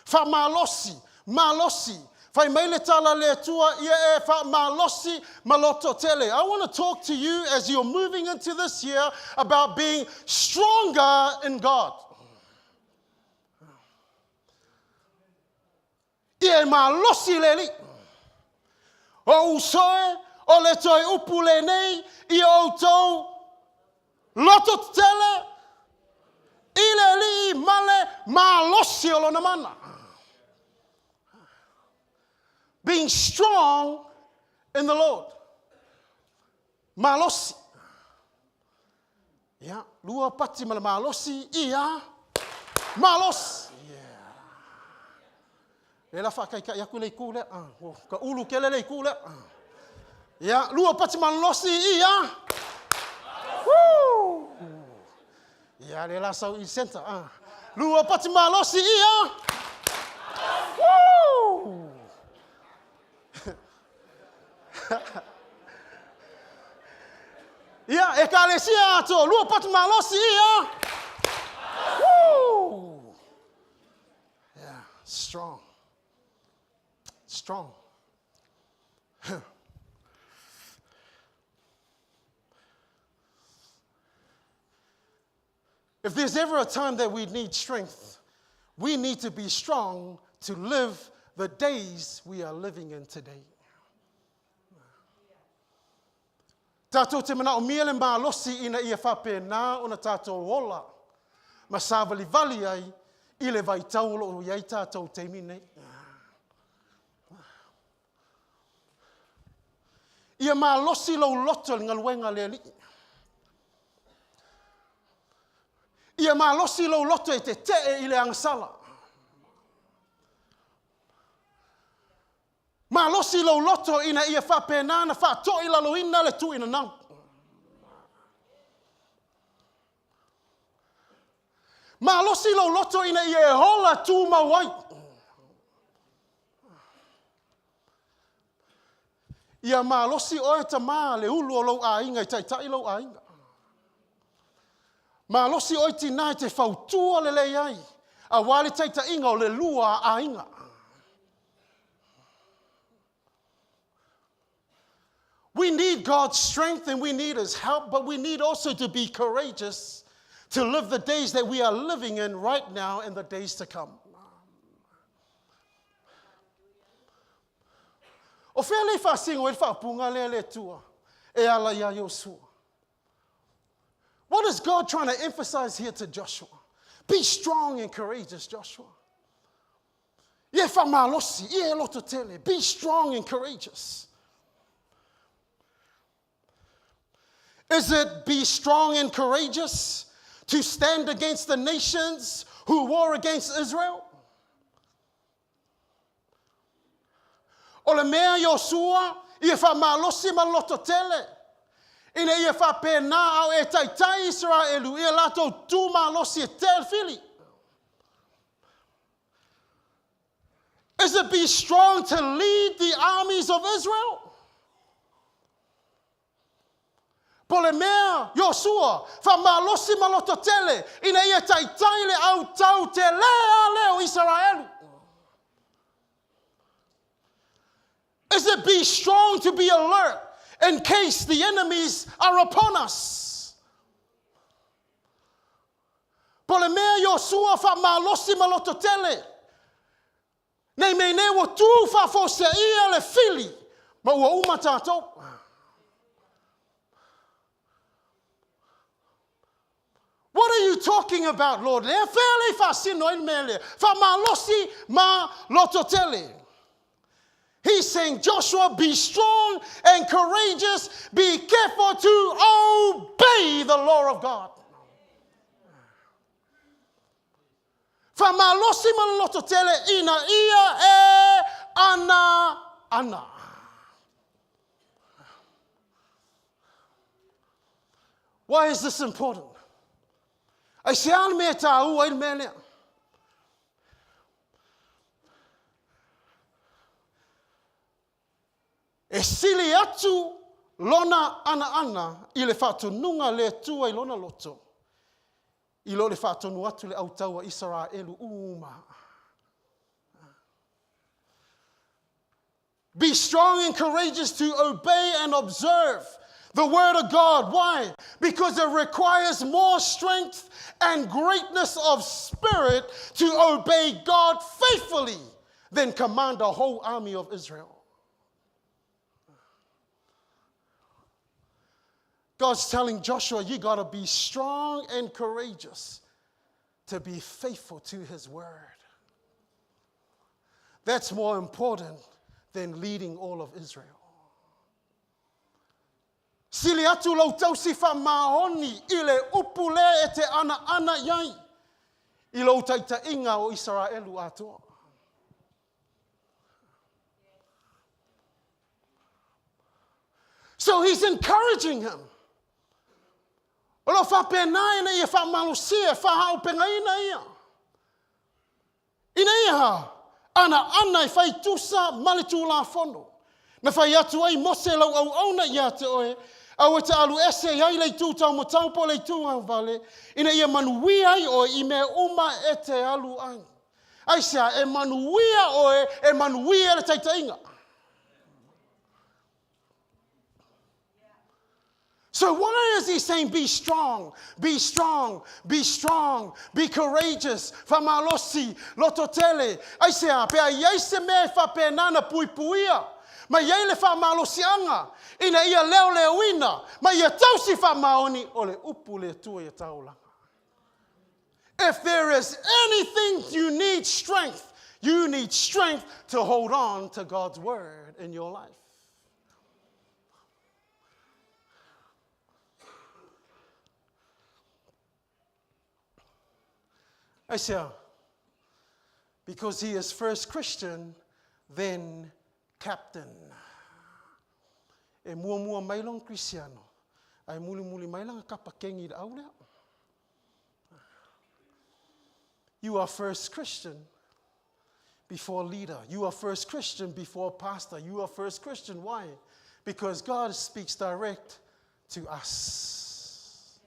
Fa malosi, malosi. Fai meile tala le tua ia e fa malosi maloto tele. I want to talk to you as you're moving into this year about being stronger in God. Ia malosi leli. O usoe, o le toi upu le nei, ia o tau loto tele, ile li male malosi o lona mana. Being strong in the Lord. Malosi. Yeah. Lua pati mala malosi. Ia. Malos. Yeah. Lela fa kai ka yaku le kule. Ka ulu kele le kule. Yeah. Lua pati malosi. Ia. Woo. Yeah. Lela sau I center. Lua pati malosi. Ia. Woo. Ia, e ka le sia ato, lua pati malosi ia. Woo! Yeah, strong. Strong. If there's ever a time that we need strength, we need to be strong to live the days we are living in today. Tātou te mana o miele mā losi ina ia whape nā o na tātou wola. Ma sāwali vali ai, I le vai taulo o iai tātou te mine. Ia mā losi lau loto ngā luenga le li. Ia mā losi lau loto e te I le angasala. Ma losi lo loto ina ia whape nā na wha to I lalo ina le tu ina nau. Malosi lo loto ina ia e hola tū mawai. Ia malosi oe ta mā le ulu o lau ainga i taitai lau ainga. Malosi oe tina te whautua le lei ai. A wale taita inga o le lua ainga. We need God's strength and we need His help, but we need also to be courageous to live the days that we are living in right now and the days to come. O whea le whasingo e whapunga le tua, e ala ia Yosua. What is God trying to emphasize here to Joshua? Be strong and courageous, Joshua. Ie whamalosi, ie loto tele. Be strong and courageous. Is it be strong and courageous to stand against the nations who war against Israel? O le mea Yosua, ia whamalosi ma loto tele. Ina ia whapena au e taitai Israelu, ia lato tū malosi e tel fili. Is it be strong to lead the armies of Israel? Po le mea Yosua, whamalosi ma loto tele, ina ia taitai le au tau te lea leo Israelu. Is it be strong to be alert in case the enemies are upon us? Po le mea Yosua whamalosi ma loto tele. Nei me ne wa tū whafose ia le fili, ma ua uma tātou. What are you talking about, Lord? Le whele whasino il mele, whamalosi ma loto tele. He's saying, Joshua, be strong and courageous. Be careful to obey the law of God. Whamalosi ma loto tele ina ia e ana. Why is this important? Ai se ana me tā ua il mele. E sili atu lona ana i le whatununga le tua i lona loto. I lo le whatunu atu le autaua Israelu uma. Be strong and courageous to obey and observe the word of God. Why? Because it requires more strength and greatness of spirit to obey God faithfully than command a whole army of Israel. God's telling Joshua, you got to be strong and courageous to be faithful to his word. That's more important than leading all of Israel. Sili atu lau tausi wha mahoni i le upule e te ana iai i lau taita inga o Israelu atua. So he's encouraging him. Olo whapena ina ia whamalosia, whahau penga ina ia. Ina ia ana i whai tusa malitu la fono. Na whai atu ai mose lau au auna ia te oe, au e te alu ese iai lei tū tau mo taupo lei tū au vale, ina ia manuia ai oe i me uma e te alu ai. Ai sea e manuia oe, e manuia le taita inga. So why is he saying be strong, be strong, be strong, be courageous? Whamalosi, lototele. Ai sea, pea iei se me whapenana puipuia. Ma iei le whamalosianga. Ina ia leo ina. Ma ia tausi whamaoni o le upu le tua ia taulanga. If there is anything you need strength to hold on to God's word in your life. I say, because he is first Christian, then captain. E mua mailong Cristiano. Ai muli mailang kapakengi da aulea. you are first Christian before leader. You are first Christian before pastor. You are first Christian. Why? Because God speaks direct to us.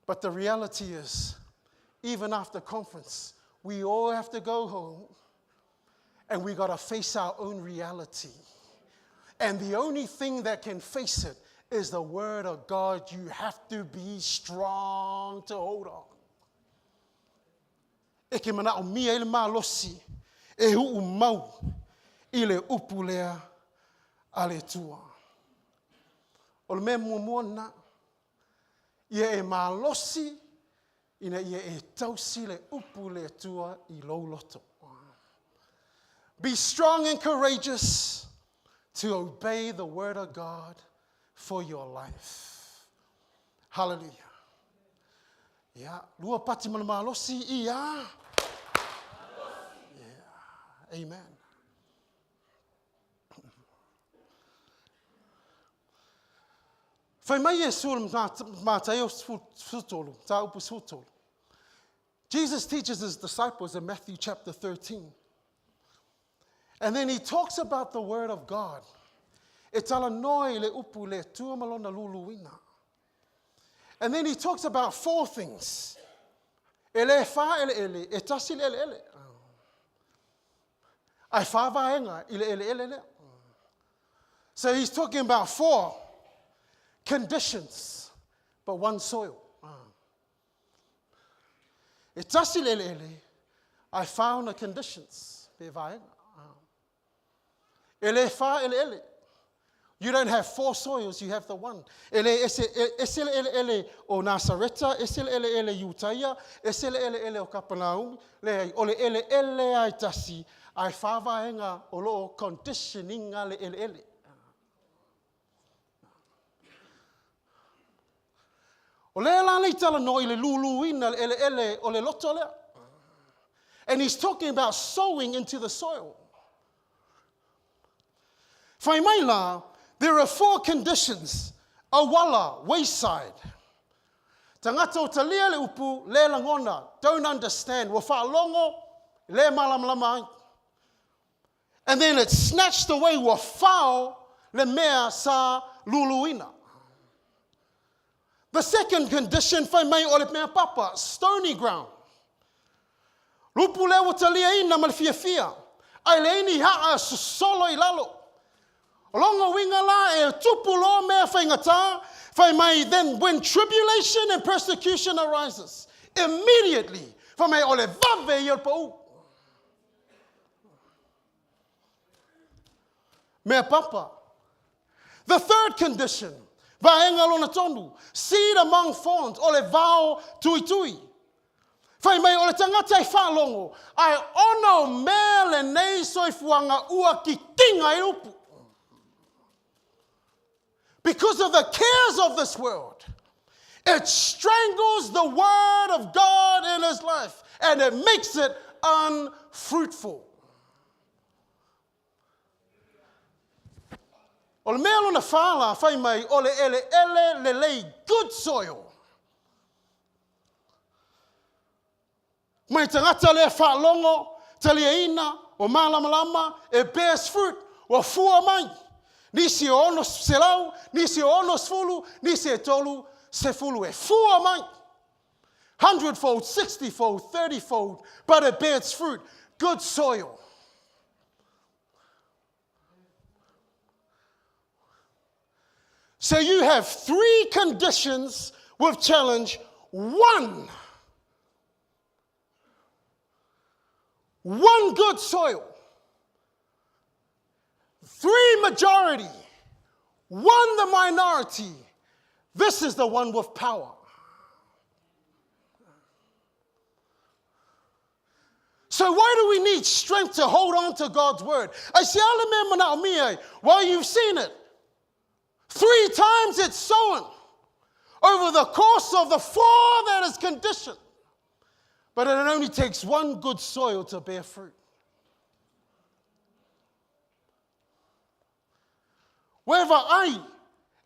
But the reality is, even after conference, we all have to go home and we got to face our own reality. And the only thing that can face it is the word of God. You have to be strong to hold on. Eke mana o mia ile malosi e hu mau ile upulea ale tua. O le mea muamona ia e malosi ina ia e tausi le upule tua I loloto. Be strong and courageous to obey the word of God for your life. Hallelujah. Yeah. Lua pati malosi ia. Yeah. Amen. Fai mai e sul mateo futolo, ta upu futolo. Jesus teaches his disciples in Matthew chapter 13. And then he talks about the word of God. E tala noi le upu le tua malona luluina. And then he talks about four things. Ele fa ele ele, e tasi ele ele. Ai fa vaenga ile ele ele. So he's talking about four conditions, but one soil. E tasi ele ele, I found the conditions. Be vaenga. Ele fa ele ele. You don't have four soils, you have the one. Ele esele ele ele o Nasareta, esele ele ele Utaia, esele ele ele o Kapernaum, le ole ele ele ai tasi, ai whāwaenga o loo conditioninga le ele ele. O le lani tala no ile luluina ele ele o le loto lea. And he's talking about sowing into the soil. Whai mai la, there are four conditions. Awala, wayside. Tangata o talia le upu, le langona, don't understand. Wa whaalongo, le malamlamai. And then it's snatched away wa whao, le mea sa luluina. The second condition, whai mai o le mea papa, stony ground. Lupu le wa talia ina malfiafia. Ai le ini haa solo I lalo. Longa winga la e tupulo mea whaingata, whai mai, then when tribulation and persecution arises, immediately, whai mai ole vave I pau. Mea papa. The third condition, vaenga lona tonu, seed among thorns, ole vao tui tui. Whai mai ole tangata I whalongo, ai ono mea le nei soifuanga ua ki tinga I upu. Because of the cares of this world, it strangles the word of God in his life and it makes it unfruitful. O le mea lona whala, whai mai, o le ele ele le lei good soil. Mai tangata le whalongo, taliaina, o malamalama, it bears fruit, o fua mai. Nisi o ono selau, nisi o ono sfulu, nisi e tolu sefulu e fua mai. 100-fold, 60-fold, 30-fold, but it bears fruit. Good soil. So you have three conditions with challenge. One good soil. 3 majority, 1 the minority. This is the one with power. So why do we need strength to hold on to God's word? I say, well, you've seen it. 3 times it's sown over the course of the 4 that is conditioned. But it only takes 1 good soil to bear fruit. Wherever ai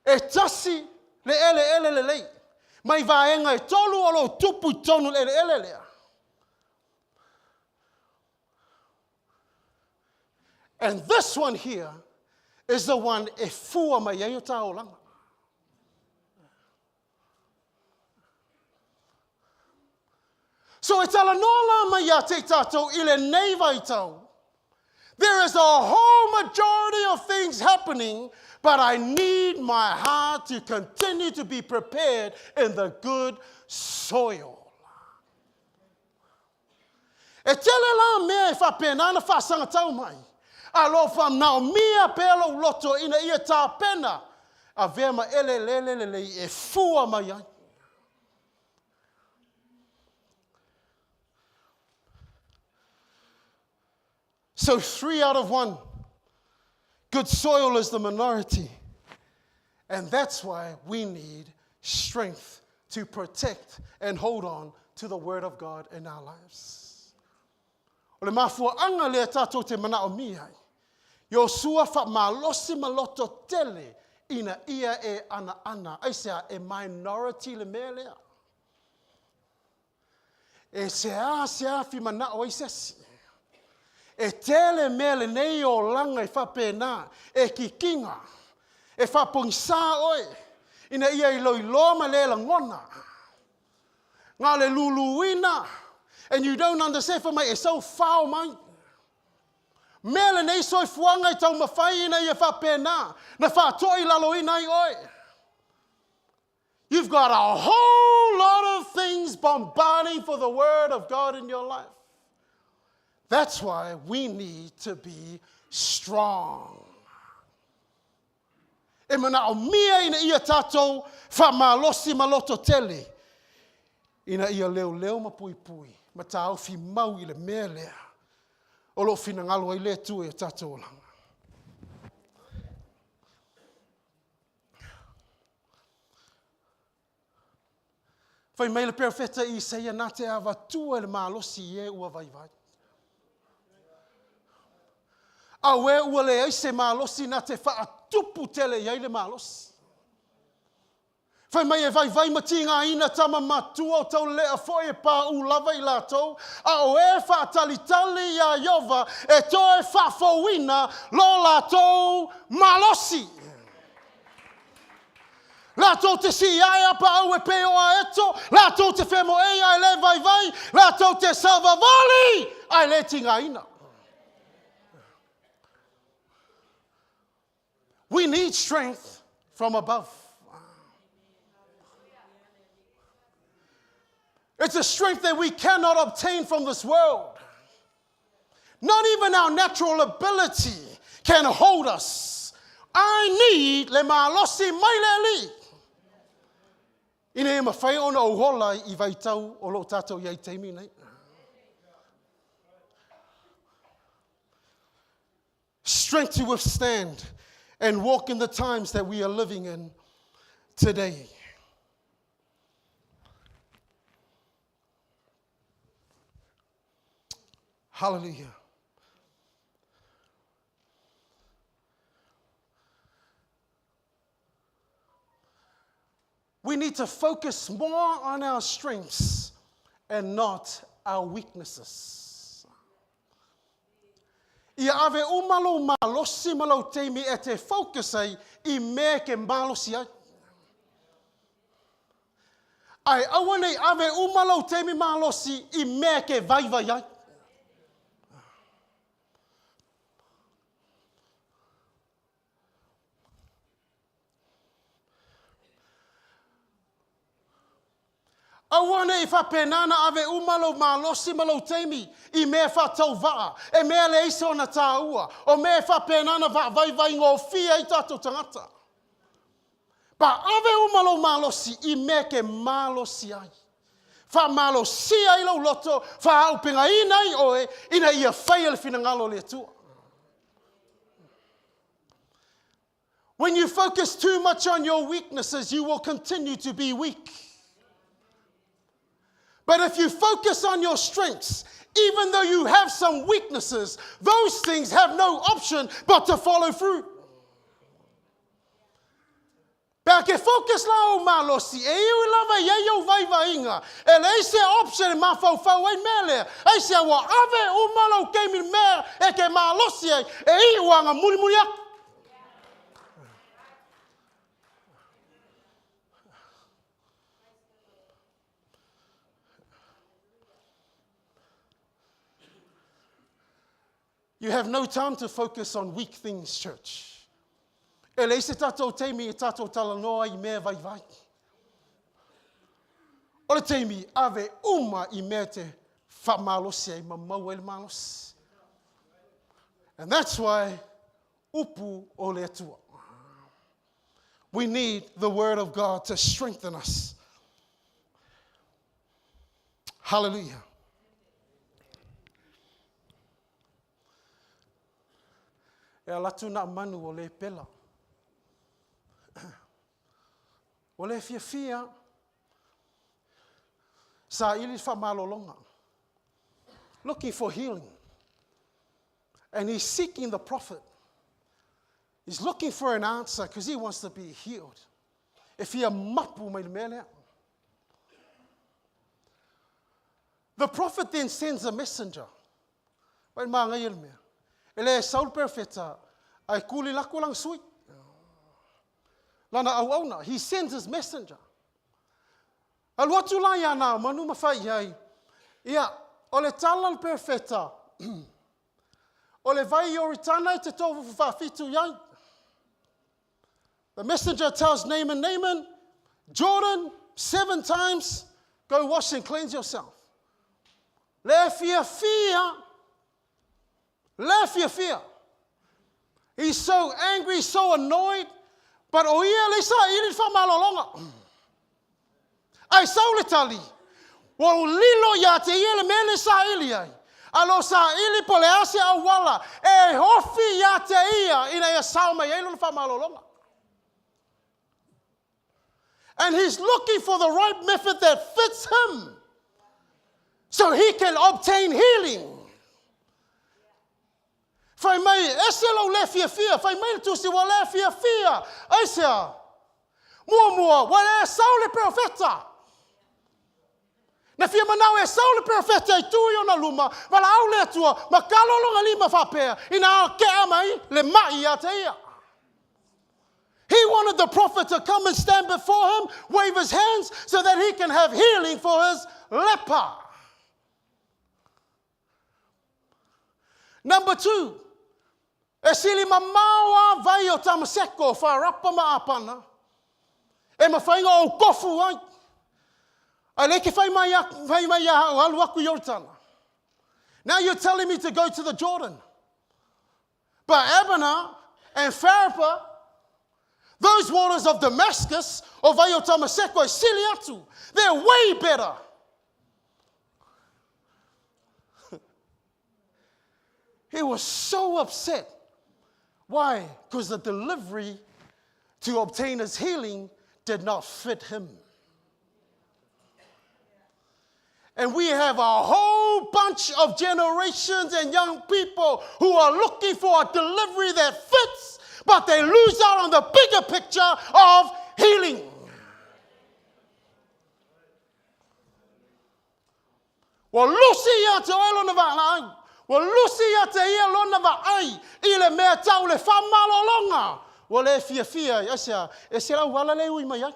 e tasi Le ele. Mai vaenga e tolu o lo tupu tonu le ele lea. And this one here is the one e fua mai ai o taolanga. So e tala nola mai a te tatou ile nei vai tau. There is a whole majority of things happening, but I need my heart to continue to be prepared in the good soil. E tele la mea e whapena na whasanga tau mai. A lo whanau mea pelo loto ina ia tā pena. A vema ele e fua mai ai. So 3 out of 1. Good soil is the minority. And that's why we need strength to protect and hold on to the Word of God in our lives. O le mafua anga le tātou te mana o mihai. Yo sua wha malosi maloto tele ina ia e ana. Aisea e minority le mea lea. E sea fi mana o isesi. E tele mele nei o langa e whapena, e kikinga, e whapongsa oe, ina ia I loiloma le la ngona. Ngā le luluina, and you don't understand for me, e so whao mai. Mele nei soi fuanga I tau mawhai ina ia whapena, na whatoi laloina I oe. You've got a whole lot of things bombarding for the Word of God in your life. That's why we need to be strong. E mana o mia ina ia tātou wha malosi maloto tele. Ina ia leo mapui. Ma tāu fi mau I le mea lea. O lo fina ngalo ai le tu e tātou langa. Whai mai le perfeta I seia nā te awa tua le malosi e ua vai. A we ua le ai se malosi na te wha tupu tele iai le malosi. Whai mai e vai mati ngā ina tama matua o tau lea foe pā u lava I lātou. A o e wha talitali ia Iova e toe wha fowina lo lātou malosi. Lātou te si aia pa au e peo a eto. Lātou te whemo e ai le vai. Lātou te savavali ai le tinga ina. We need strength from above. It's a strength that we cannot obtain from this world. Not even our natural ability can hold us. I need le malosi mai le li. Ina e mawhai ona o hola I vai tau o lo tātou iai teimi nei. Strength to withstand and walk in the times that we are living in today. Hallelujah. We need to focus more on our strengths and not our weaknesses. Ia ave umalo malosi malo teimi e te focus ai I mea ke malosi ai. Ai awane ave umalo teimi malosi I mea ke vai ai. Awane I whapenana ave umalo malosi malo teimi I mea whatau waa. E mea le iso na tā ua. O mea whapenana vai ngō fia I tātou tangata. Pa ave umalo malosi I mea ke malosi ai. Wha malosi ai lau loto. Wha au pinga inai oe. Ina ia whai le whina ngalo le tua. When you focus too much on your weaknesses, you will continue to be weak. But if you focus on your strengths, even though you have some weaknesses, those things have no option but to follow through. Pea ke focus la o malosi, e iu lava ia iau vai vainga. E le ise option ma fau ai mele. E se wa ave o malo keimi mea e ke malosi e iu anga muri aku. You have no time to focus on weak things, church. E le ise tatou teimi e tatou talanoa I mea vai. O le teimi ave uma I mea te whamalosi ai mamau ele malos. And that's why upu o le atua. We need the word of God to strengthen us. Hallelujah. E alatu na manu o le pela. O le fia sa ili whamalolonga. Looking for healing. And he's seeking the prophet. He's looking for an answer because he wants to be healed. If he mapu mai mele. The prophet then sends a messenger. Wai manga ilme. Ele Saul perfeta ai kuli lako lang sui. Lana au he sends his messenger. Alwatu la ya na manu mafai ai. Ia ole talal perfeta. Ole vai yoritana te tofu fafitu yai. The messenger tells Naaman, Jordan, 7 times, go wash and cleanse yourself. Le fear. He's so angry, so annoyed. But o ia le sa ili whamalolonga. Ai saule tali. Wa lilo ya te ia le mele sa ili ai. Alo sa ili po le ase au wala. E hofi ya te ia ina ia sauma ia ilo whamalolonga. And he's looking for the right method that fits him. So he can obtain healing. Fai mai, ese lau le fia. Fai mai tu si wa le fia. Aisea. Mua, wa le saule profeta. Na fia manau e saule profeta I tui ona luma, wala au le tua, ma kalolonga lima whapea, ina ke amai, le mai a te ia. He wanted the prophet to come and stand before him, wave his hands, so that he can have healing for his leper. Number 2, e sili mamaua vai o tamaseko wharapa maapana. E mawhainga o kofu ai. Ai leke whai mai o alu aku Yortana. Now you're telling me to go to the Jordan. But Abana and Pharpar, those waters of Damascus, o vai o tamaseko e sili atu. They're way better. He was so upset. Why? Because the delivery to obtain his healing did not fit him. And we have a whole bunch of generations and young people who are looking for a delivery that fits, but they lose out on the bigger picture of healing. Well, Lucy, well, Lucy te ia lona va ai, ile mea tau le whamalolonga. Well, e fia, e se lau wala le ui mai ai.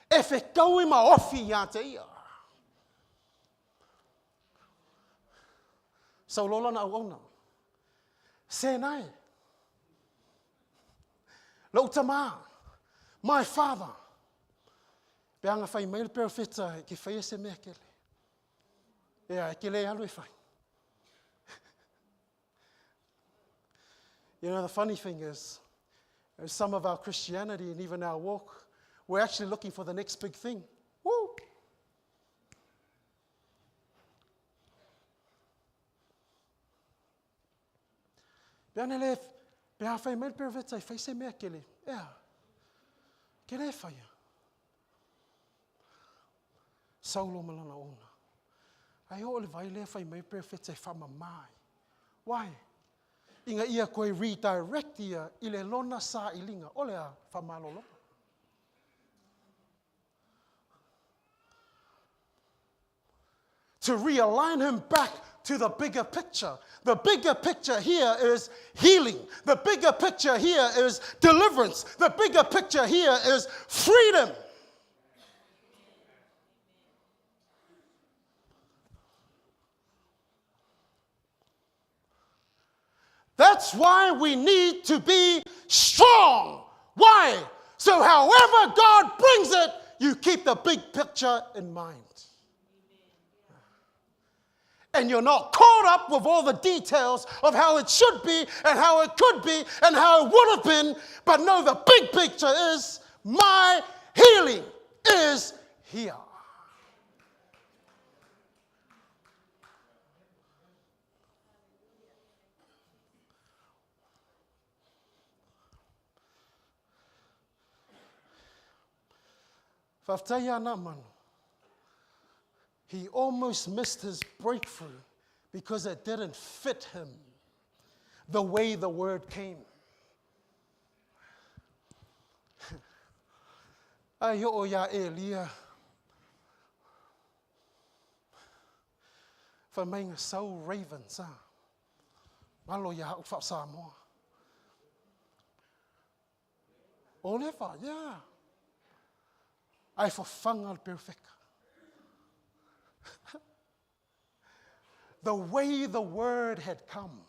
E fe kaui ma ofi ia te ia. Sau lolona au ona. Se nai. Lau tama, my father. Peanga whai mail perfecta ki whai se mea kele. Yeah, ke le alu e whai. You know, the funny thing is, some of our Christianity and even our walk, we're actually looking for the next big thing. Woo! Peana le, pea whai mail perfecta I whai se mea kele. Yeah. Ke le whai. Saulo malana ona. Ai o le vai le fai mai perfect e whama mai. Why? Inga ia koe redirect ia i le lona sa ilinga. Ole a whamalolo. To realign him back to the bigger picture. The bigger picture here is healing. The bigger picture here is deliverance. The bigger picture here is freedom. That's why we need to be strong. Why? So however God brings it, you keep the big picture in mind. And you're not caught up with all the details of how it should be and how it could be and how it would have been. But no, the big picture is my healing is here. Whaftaia nā manu. He almost missed his breakthrough because it didn't fit him the way the word came. Ai o ya Elia. For main so ravens. Malo ya u fa Samoa. Olefa, yeah. Ai for fangal perfect. The way the word had come.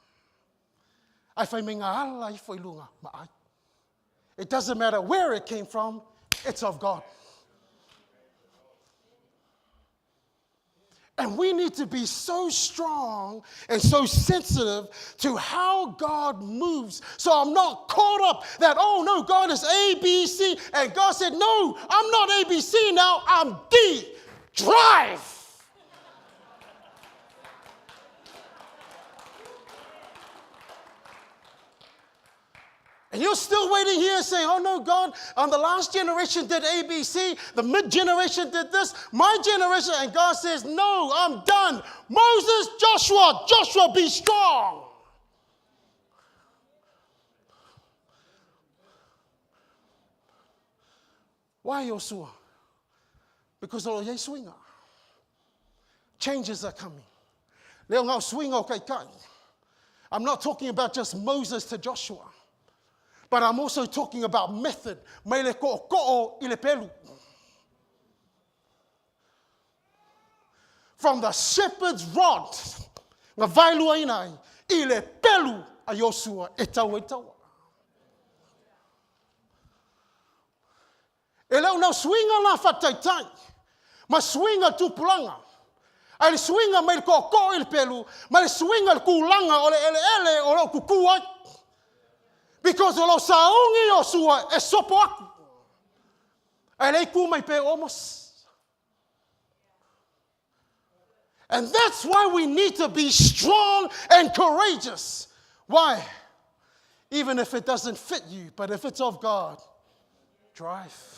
It doesn't matter where it came from, it's of God. And we need to be so strong and so sensitive to how God moves. So I'm not caught up that, oh no, God is A, B, C. And God said, no, I'm not A, B, C now, I'm D. Drive. And you're still waiting here saying, oh no, God, the last generation did A, B, C, the mid-generation did this, my generation, and God says, no, I'm done. Moses, Joshua, be strong. Why Joshua? Because o ye swinga. Changes are coming. Leo ngau swinga o kai kai. I'm not talking about just Moses to Joshua. But I'm also talking about method. Maile ko'o i le pelu. From the shepherd's rod, ngā vailua inai, i le pelu a Joshua e taua. E leo nau swinga la whataitai, ma swinga tupulanga. Ai le swinga mai le ko'o i le pelu, ma le swinga le kulanga o le ele o lo kukuai. Because o lo saungi o sua e sopo aku. Ai lei ku mai pe almost. And that's why we need to be strong and courageous. Why? Even if it doesn't fit you, but if it's of God, drive.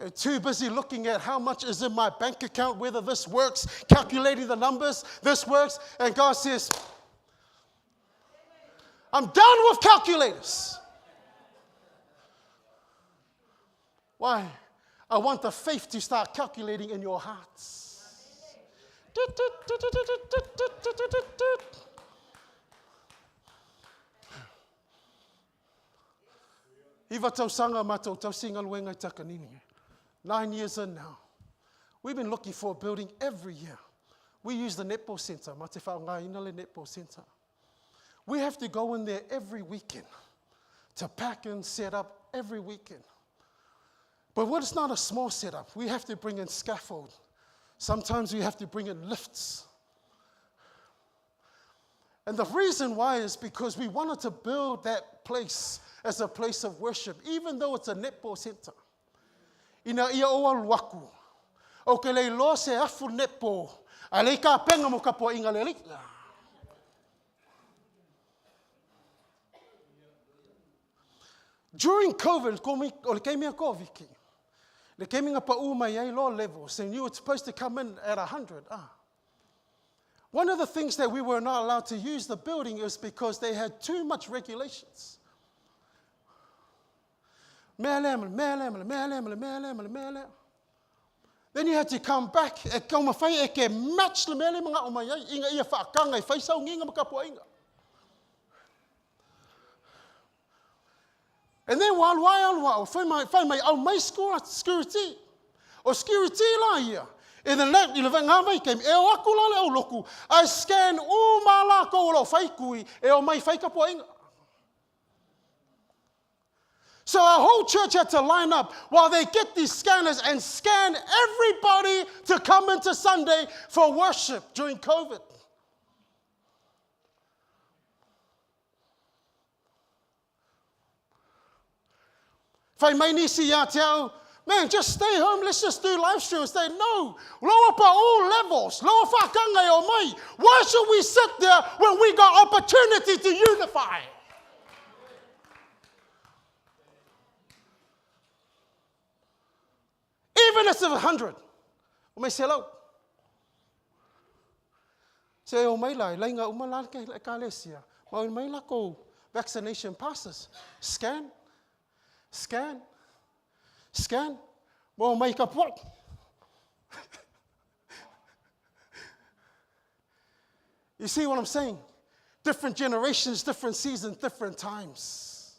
You're too busy looking at how much is in my bank account, whether this works, calculating the numbers, this works. And God says, I'm done with calculators. Why? I want the faith to start calculating in your hearts. Iwa tau sanga matou tau singa luenga takanini. 9 years in now. We've been looking for a building every year. We use the netball center. Mate whaonga inale netball center. We have to go in there every weekend to pack and set up every weekend. But what is not a small setup? We have to bring in scaffold. Sometimes we have to bring in lifts. And the reason why is because we wanted to build that place as a place of worship, even though it's a netball center. Ina ia oa luaku. O ke lei lo se afu netball. A lei ka penga mo ka po inga le lika. During COVID, o le keimea ko viki. Le keminga pa mai ai low levels, and you were supposed to come in at 100. One of the things that we were not allowed to use the building is because they had too much regulations. Then you had to come back e kauma fai e ke match le mele mga o mai inga ia whaakanga e whaisau nginga makapo inga. And then wai whai mai au mai security. O security la ia. E the net I le ngā mai keim e o aku la le au loku. I scan o mala ko lo whai kui e o mai whai kapo inga. So our whole church had to line up while they get these scanners and scan everybody to come into Sunday for worship during COVID. Whai mai nisi ia te au, man, just stay home, let's just do live stream. Say, no, lower pa all levels, lower whakanga o mai. Why should we sit there when we got opportunity to unify? Even if it's 100. O mai se lau. Se o mai lai, lai ngā umala ke ka lesia. Ma o mai la ko vaccination passes. Scan. Ma o mai ka puak. You see what I'm saying? Different generations, different seasons, different times.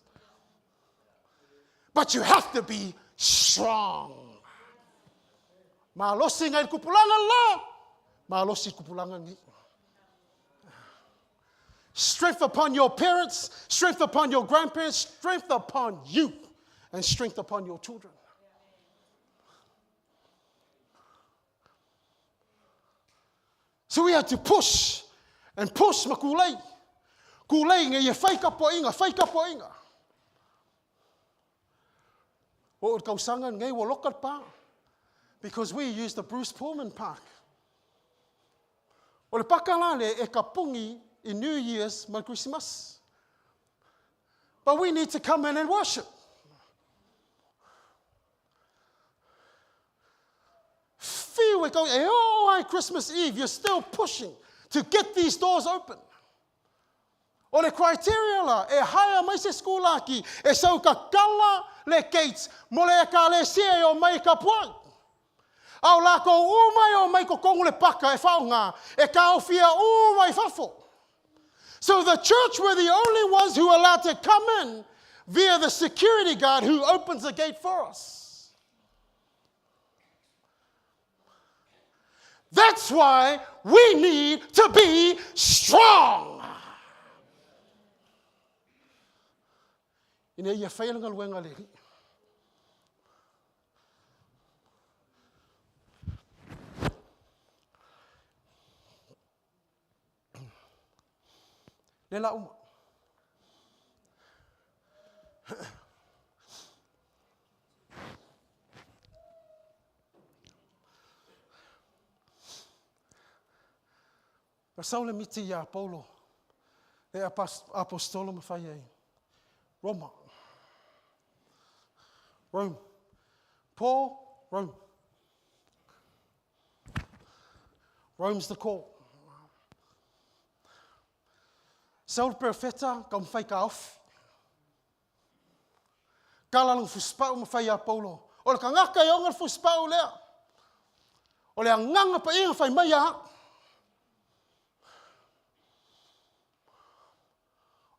But you have to be strong. Malosi ngai kupulanga la. Malosi kupulanga ngi. Strength upon your parents, strength upon your grandparents, strength upon you, and strength upon your children. So we had to push and push makulei. Kulei ngai e whai kapo inga. O kausanga ngai wo lokat pa. Because we used the Bruce Pullman Park. O le pakala le e kapungi in New Year's ma Christmas. But we need to come in and worship. Feel we go, oh, Christmas Eve, you're still pushing to get these doors open. O le criteria la, e haia mai se skulaki, e sau ka kala le gates, mo le ka le sia o mai ka puang. Au la ko umai o mai ko kongu le paka e whaunga, e ka o fia umai fafo. So the church were the only ones who were allowed to come in via the security guard who opens the gate for us. That's why we need to be strong. Ina ia whailanga luenga lehi. Lela uma. Saule miti ia Paulo. E apostolo ma fai ai. Roma. Rome. Paul, Rome. Rome's the call. Saul profeta kam fai ka off. Kalalang fuspau ma fai a Paulo. O le kangaka i onga fuspau lea. O le anganga pa inga fai mai a.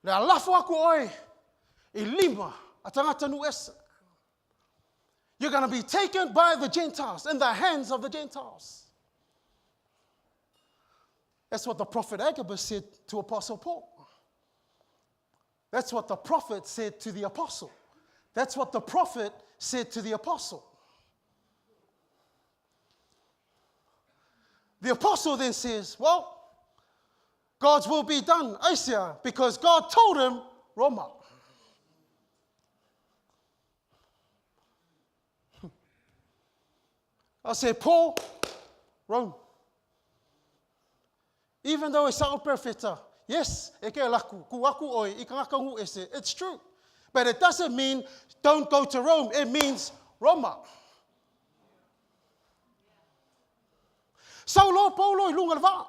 Le alafo aku oe I lima a tangata nu esa. You're going to be taken by the Gentiles, in the hands of the Gentiles. That's what the prophet Agabus said to Apostle Paul. That's what the prophet said to the apostle. That's what the prophet said to the apostle. The apostle then says, well, God's will be done, Asia, because God told him, Roma. I said, Paul, Rome. Even though it's Saul profeta, yes, it's true. But it doesn't mean don't go to Rome. It means Roma. Saulo Paulo I lunga le wā.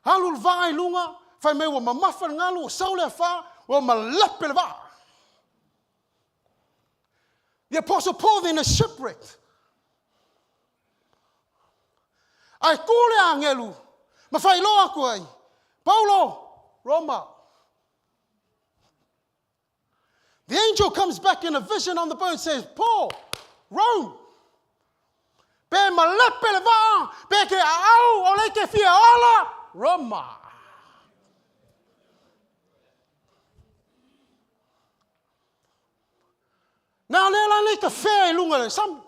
Halu le wā I lunga, whai mei wa mamafa le ngalu, o sau le wā, wa malape le wā. The Apostle Paul then is shipwrecked. Ai kule angelu, ma whai loa aku ai. Paulo, Roma. The angel comes back in a vision on the boat and says, Paul, Rome. Pe malape le wā, pe ke au, o le ke fia ola, Roma. Now le la le ka whea I lunga le sam.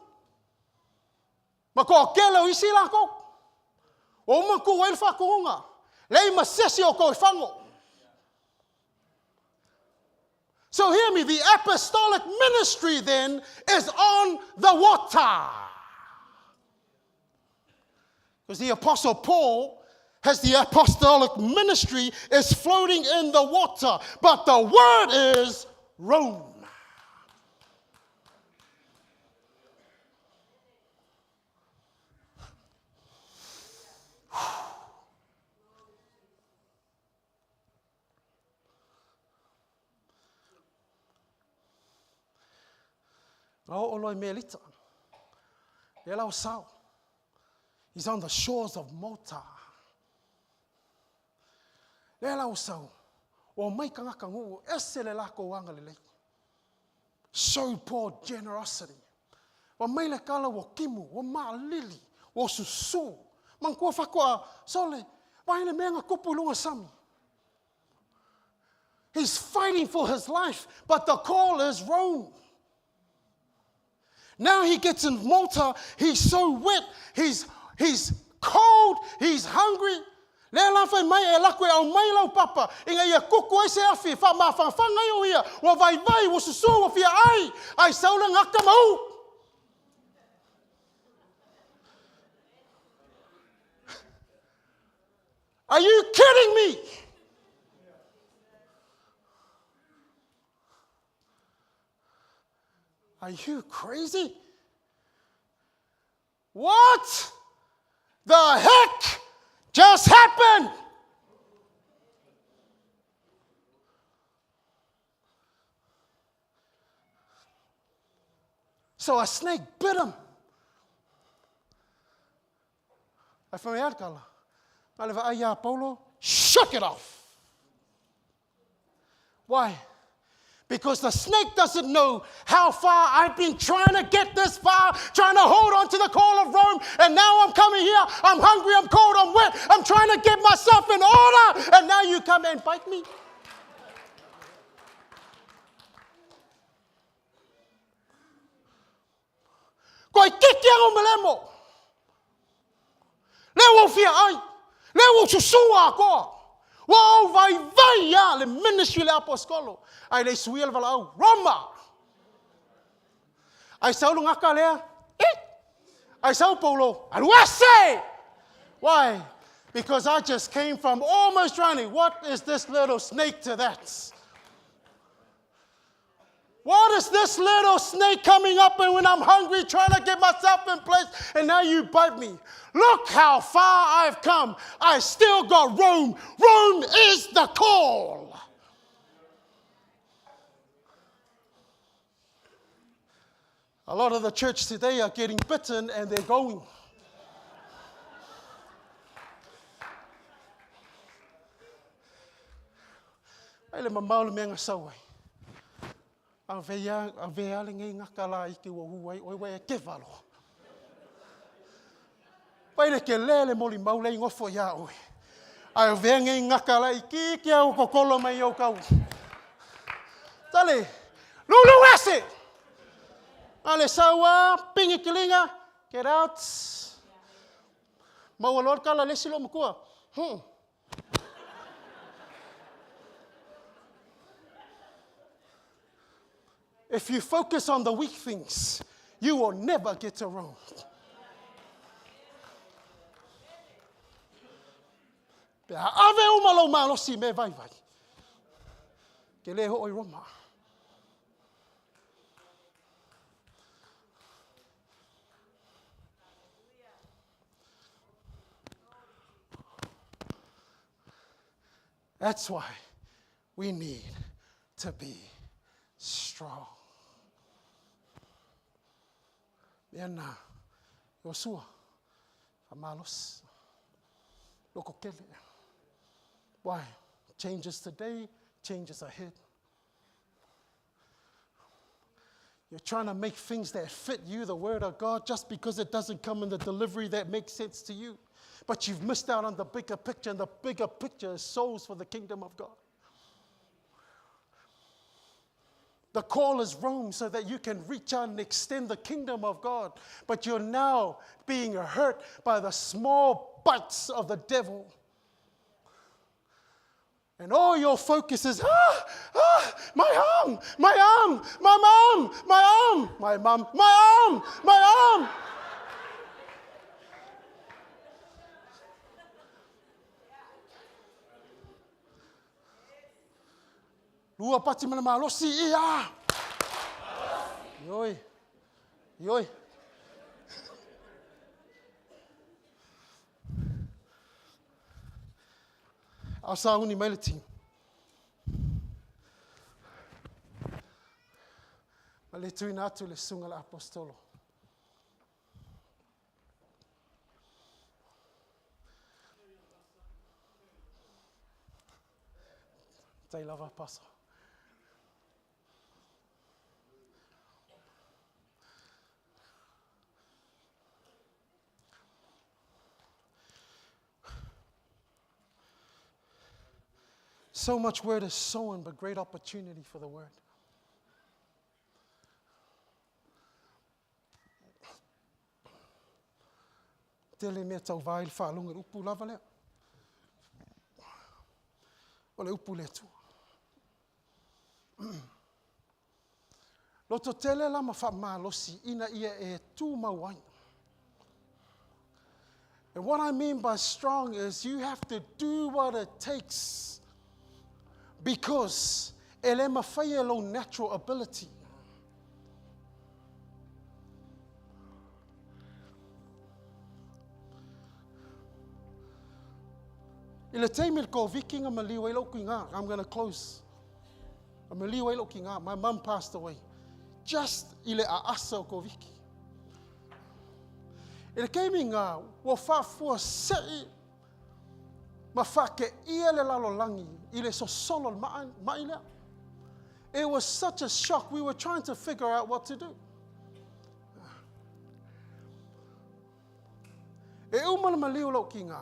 Ma ko kele o isi la ko. O ma ku wai whakunga. Le ma sesi o ko I whango. So hear me, the apostolic ministry then is on the water. Because the Apostle Paul has the apostolic ministry is floating in the water. But the word is Rome. Oh, oloi melita. Ela o sau. He's on the shores of Malta. Ela o sau. O mai kangaka ngu, ese le lako wanga le lei. So poor generosity. O mai le kala o kimu, o maa lili, o susu. Mangkua whakoa, sole, waile menga kupu lunga sami. He's fighting for his life, but the call is Rome. Now he gets in Malta, he's so wet, he's cold, he's hungry. Le la fai mai e lakwe au mai lau papa, inga ia kuku ai se afi, wha ma whangwhanga iu ia, wa vai vai, wa susu, wa fia ai saula ngaka mau. Are you kidding me? Are you crazy? What the heck just happened? So a snake bit him. I found out, Kala. I live at Paulo, shook it off. Why? Because the snake doesn't know how far I've been trying to get this far, trying to hold on to the call of Rome, and now I'm coming here, I'm hungry, I'm cold, I'm wet, I'm trying to get myself in order, and now you come and bite me? Koi kiki ang umalemo. Lewo fia ai. Lewo susua ko. Wow, vai ya le ministry le apostolo. Ai le suil vala au Roma. Ai sau ngaka le. Ai sau Paulo. Aluase. Why? Because I just came from almost drowning. What is this little snake to that? What is this little snake coming up and when I'm hungry trying to get myself in place and now you bite me? Look how far I've come. I still got Rome. Rome is the call. A lot of the church today are getting bitten and they're going. Ele mamaule menga sawai. A vea le ngai ngaka la ike wa huai oi wai ke valo. Pai le ke lele moli maule i ngofo ia oi. A vea ngai ngaka la ike ke au kokolo mai au kau. Tale, lulu ese. Ale sawa, pingi kilinga, get out. Mawalor kala lesilo mkua. If you focus on the weak things, you will never get to Rome. Ave umalo malo si me vai vai. Ke le ho oi Roma. That's why we need to be strong. Mena, Yosua, Amalos, Loko Kele. Why? Changes today, changes ahead. You're trying to make things that fit you, the Word of God, just because it doesn't come in the delivery that makes sense to you. But you've missed out on the bigger picture, and the bigger picture is souls for the kingdom of God. The call is roam so that you can reach out and extend the kingdom of God. But you're now being hurt by the small bites of the devil. And all your focus is, my arm, my arm, my mom, my arm, my mom, my arm, my arm. Lua pati mana malosi ia. Yoi. Yoi. Asa uni melting. Male tu inatu le sunga la apostolo. Tai lava pasa. So much word is sown, but great opportunity for the word. Tele mea tau vai whaalunga upu lava lea. O le upu le tu. Loto tele lama wha losi ina ia e tu mawai. And what I mean by strong is you have to do what it takes. Because ele mawhaia lo natural ability. Ile teimil ko vikinga maliwa ilo kinga. I'm going to close. Maliwa ilo kinga. My mum passed away. Just ile a asa ko viki. Ile keiminga wo fafua sei mafake ia le lalolangi ile so solo maile. It was such a shock. We were trying to figure out what to do. E umala maliu lo kinga.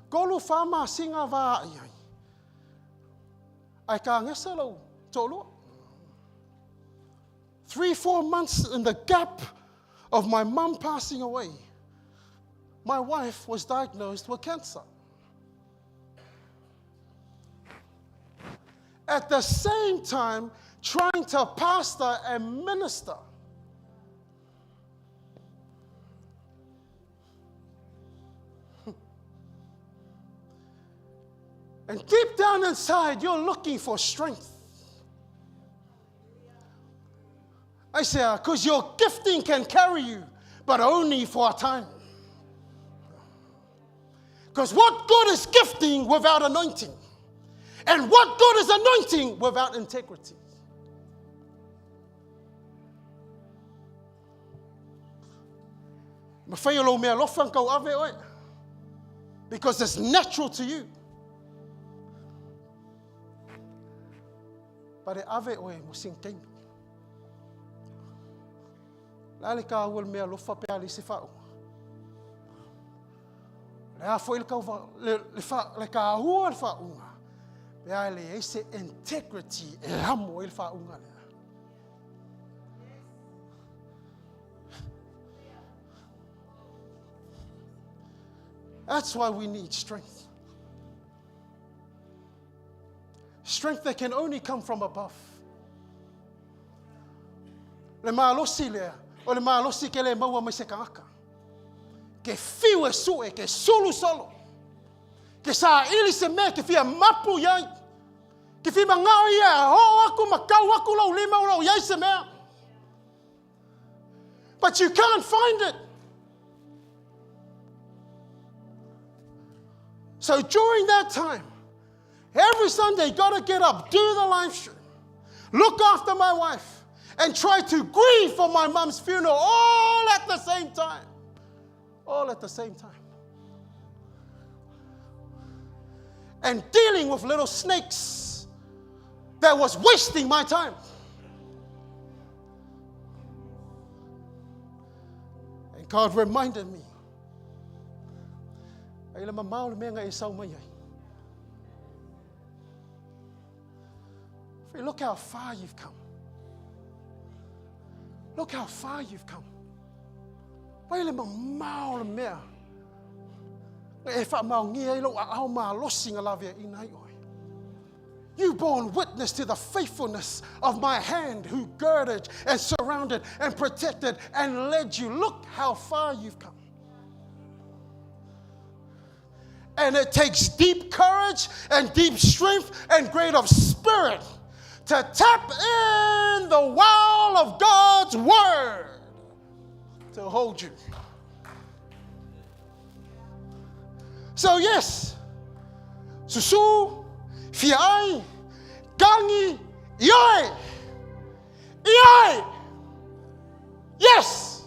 Golu fama singa va ai. Ai ka ngesa lo tolu. 3-4 months in the gap of my mum passing away, my wife was diagnosed with cancer. At the same time, trying to pastor and minister. And deep down inside, you're looking for strength. I say, because your gifting can carry you, but only for a time. Because what good is gifting without anointing? And what good is anointing without integrity? Because it's natural to you. But it ave oe musing kemi. Lale ka awal mea lofa pe ali se fa'u. Le a foi le ka ahua le fa'unga. Pe ale ese integrity e hamo il fa'unga le. That's why we need strength. Strength that can only come from above. Le malosi lea, o le malosi ke le maua mai se kaaka. Ke fiu e sue, ke sulu solo. Ke sa ili se me, ke fia mapu yai. Ke fia mangao ia, ho aku makau aku lau lima lau yai se mea. But you can't find it. So during that time, Every Sunday, got to get up, do the live stream, look after my wife, and try to grieve for my mom's funeral all at the same time. All at the same time. And dealing with little snakes that was wasting my time. And God reminded me, look how far you've come. Look how far you've come. You borne witness to the faithfulness of my hand who girded and surrounded and protected and led you. Look how far you've come. And it takes deep courage and deep strength and great of spirit to tap in the well of God's word to hold you. So yes, susu, fiai, gangi, ioi, ioi. Yes,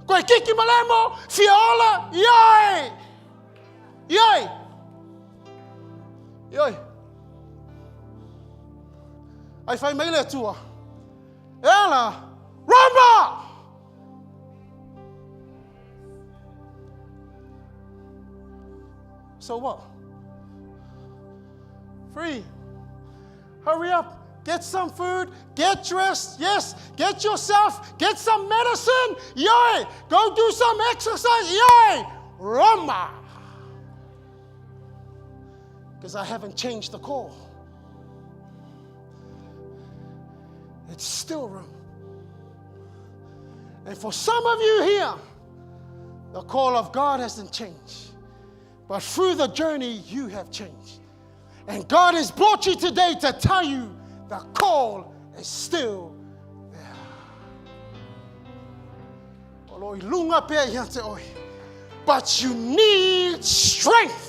koe kiki malemo, fiaola, ioi, ioi, ioi. Ai fai mai le tua. Ela, Roma! So what? Free. Hurry up. Get some food. Get dressed. Yes. Get yourself. Get some medicine. Yay. Go do some exercise. Yay. Roma. Because I haven't changed the call. It's still room. And for some of you here, the call of God hasn't changed. But through the journey, you have changed. And God has brought you today to tell you the call is still there. But you need strength.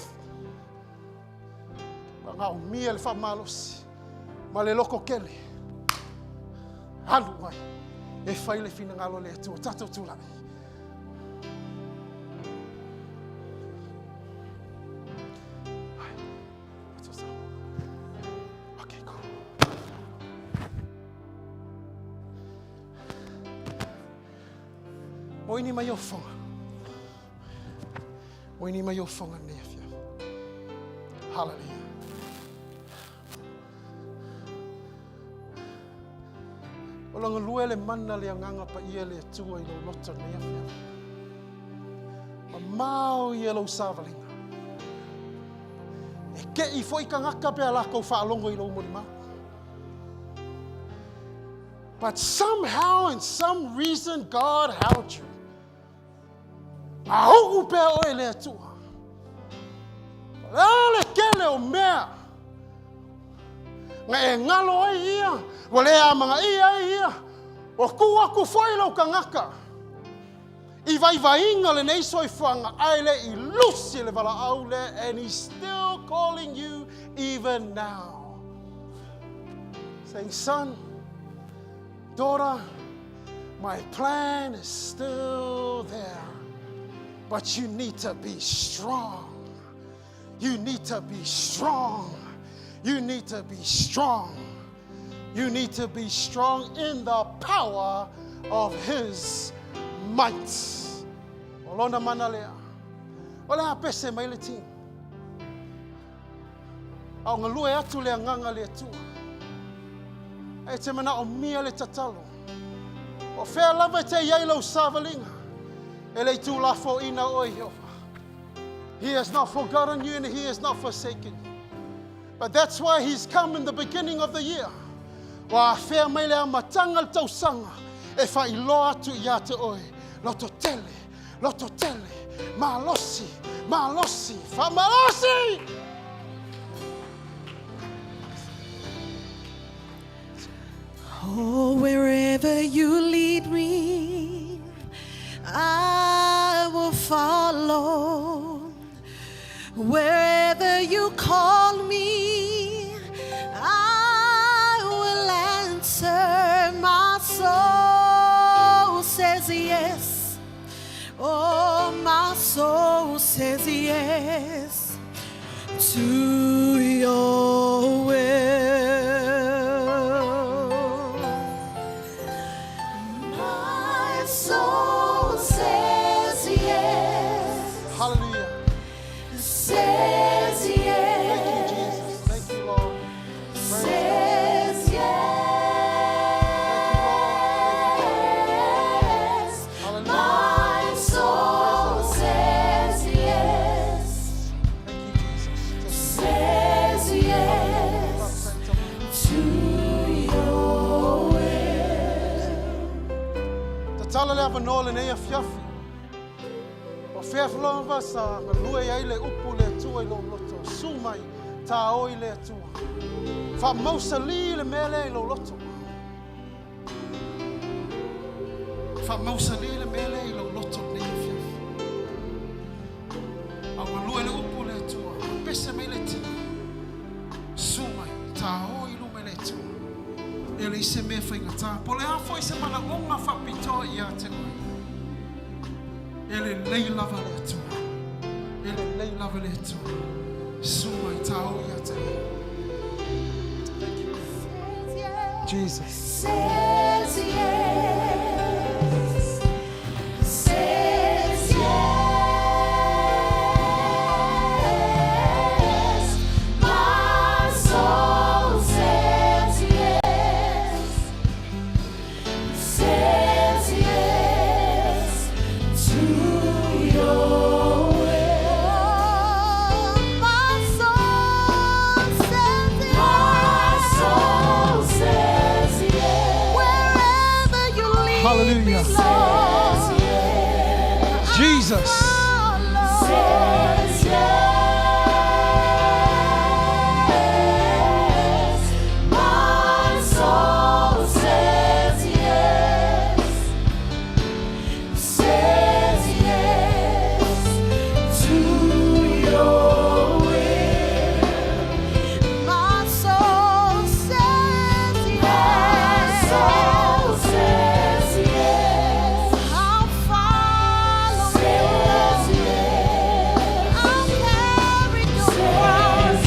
Okay, go. Moini mai o fonga. Moini mai o fonga nefia. Hallelujah. Olanga lue le mana le anganga pa ia le tua I lo lota nefia. Ma mau ia lo savalinga. E ke I foi kangaka pe ala ko whaalongo I lo morima. But somehow and some reason God held you. Mahu pe oe le tua. Ale kele o mea. Nga e ngalo ai ia. Wale a mga ia. O ku foi lo kangaka. I vai inga le nei soi whanga aile I lusi le wala aule, and He's still calling you even now. Saying, son, daughter, my plan is still there. But you need to be strong. You need to be strong. You need to be strong. You need to be strong in the power of His might. Olona manalea. Ola pese mai le ting. Au ngalue atu le nganga le tua. E te mana o mia le tatalo. O fea lava te yailo savalinga. Ele tu lafo ina o Jehovah. He has not forgotten you and He has not forsaken you. But that's why He's come in the beginning of the year. Wa fea mai le matangal tau sanga. E fa iloa tu ia te oe. Loto tele, malosi, fa malosi.
Oh, wherever you lead me, I will follow. Wherever you call me, yes to your will. My soul says yes,
Hallelujah.
says
Thank you,
yes,
Jesus. Thank you, Lord.
says yes.
Hallelujah.
My soul says yes,
Thank you, Jesus. Just
says yes to your will.
Te tala lea wanoa nei a fiafi. O whiawhilonga sa lue ai le upu le tua I lo loto. Sumai ta oi le tua. Wha mausa li le mele I lo loto. Wha mausa li le mele I lo loto nei a fiafi. Awa lue le upu le tua. Pese me le tina. Sumai ta oi lu me le tua. Ele I se me whaingata. Po le hafo I se mana onga whapitoa I a te ngoi. Ele lei lava le tua. Ele lei lava le tua. Suma I tau I a te. Thank you. Jesus.
Says yes, says yes. My soul says yes, says yes to your will. My soul says yes. My soul says yes. Wherever you lead
Hallelujah.
me, Lord.
Jesus.
Says yes. My soul says yes. Says yes to your will. My soul says yes. My soul says yes. I'll follow you. Says yes. I'll carry your cross.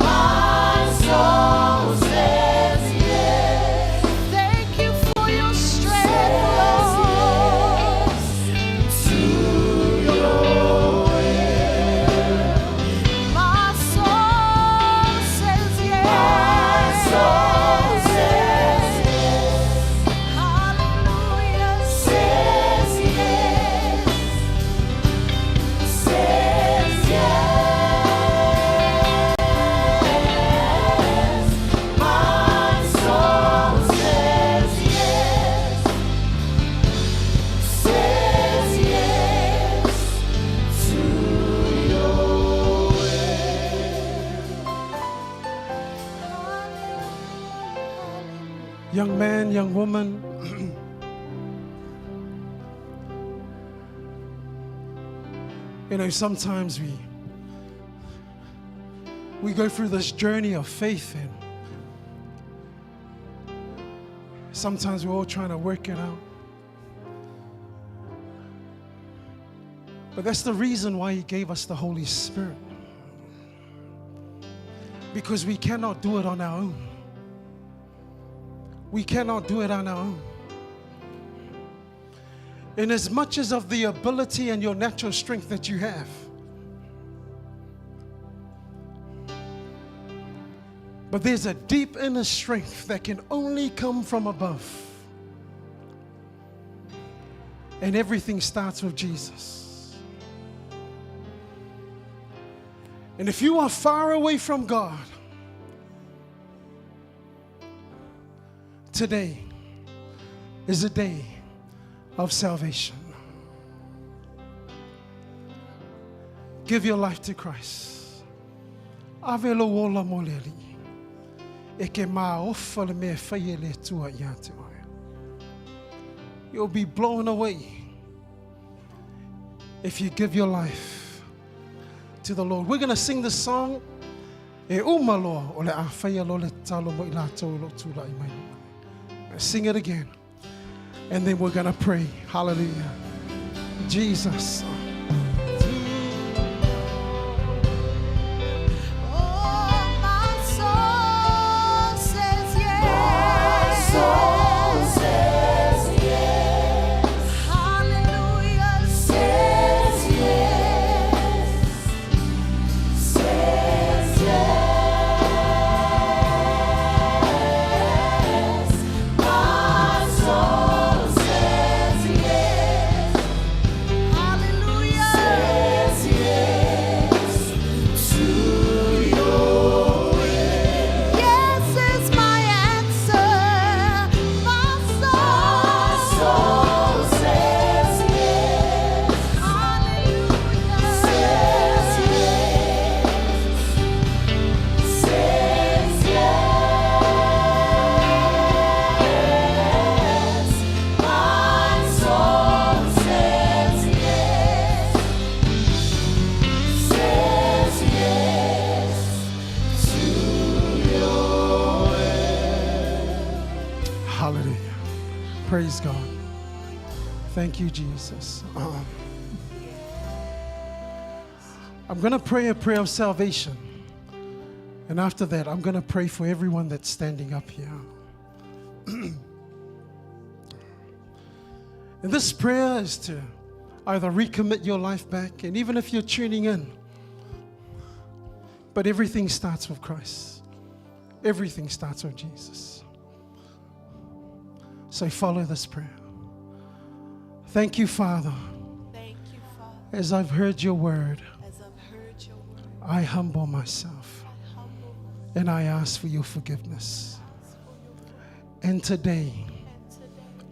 My soul says yes. Thank you for your strength, Lord. To your will. My soul says yes. My soul says yes. Hallelujah. Says yes. Says yes. My soul says yes. Says yes to your will.
Young man, young woman. You know, sometimes we go through this journey of faith, and sometimes we're all trying to work it out. But that's the reason why He gave us the Holy Spirit. Because we cannot do it on our own. We cannot do it on our own. In as much as of the ability and your natural strength that you have, but there's a deep inner strength that can only come from above. And everything starts with Jesus. And if you are far away from God, today is a day of salvation. Give your life to Christ. Avelo wola moleli. Eke ma ofa le me faye le tua ia te oe. You'll be blown away if you give your life to the Lord. We're going to sing the song. E umaloa o le awhaia lo le talo mo I lātou lo tūla I mai. Sing it again. And then we're going to pray. Hallelujah. Jesus. Hallelujah. Praise God. Thank you, Jesus. I'm going to pray a prayer of salvation. And after that, I'm going to pray for everyone that's standing up here. And this prayer is to either recommit your life back, and even if you're tuning in, but everything starts with Christ. Everything starts with Jesus. So follow this prayer. Thank you, Father.
Thank you, Father.
As I've heard your word,
As I've heard your word,
I humble myself
I humble myself
and I ask for your forgiveness.
for your word.
And today,
And today,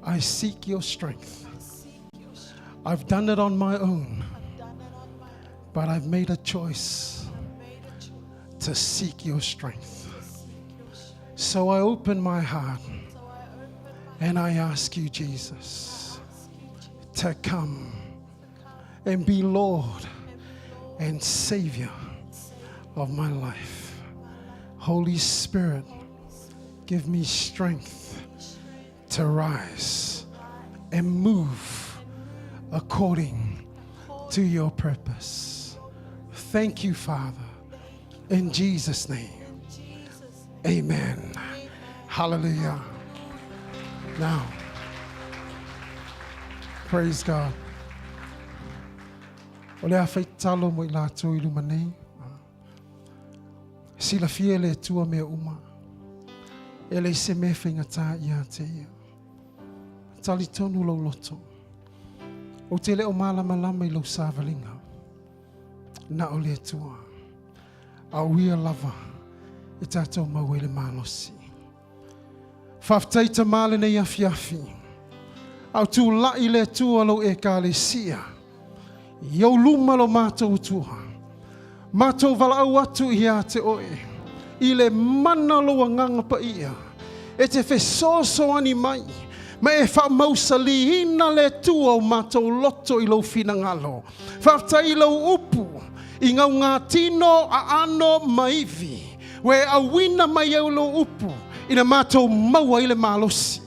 I seek your strength.
I seek your strength.
I've done it on my own,
I've done it on my own.
but I've made a choice
I've made a choice
to seek your strength.
to seek your strength.
So I open my heart
So I open my
and I ask you, Jesus,
ask you, Jesus,
to come
to come
and be Lord
and be Lord
and Savior
and Savior
of my life.
of my life.
Holy Spirit,
Holy Spirit,
give me strength
strength
to rise and move according to your purpose. Thank you, Father. In Jesus' name,
in Jesus' name.
amen. Hallelujah. Now, praise God. Ole a whaitalo mo I lātou I luma nei. Sila fia le tua mea uma. E le se me whaingata I a te ia. Tali tonu lau loto. O te leo malama I lau sāwalinga. Na o le tua. A uia lava. E tātou mau e le malosi. Whaftaita male nei afi. Au tū lai le tua lau e ka le sia. Iau luma lo mātou tua. Mātou wala au atu I a te oe. I le mana loa nganga pa ia. E te whesoso ani mai. Ma e wha mausali ina le tua o mātou loto I lau finangalo. Whaftai lau upu. I ngau ngā tino a ano maivi. We a wina mai au lo upu. Ina mātou maua I le malosi.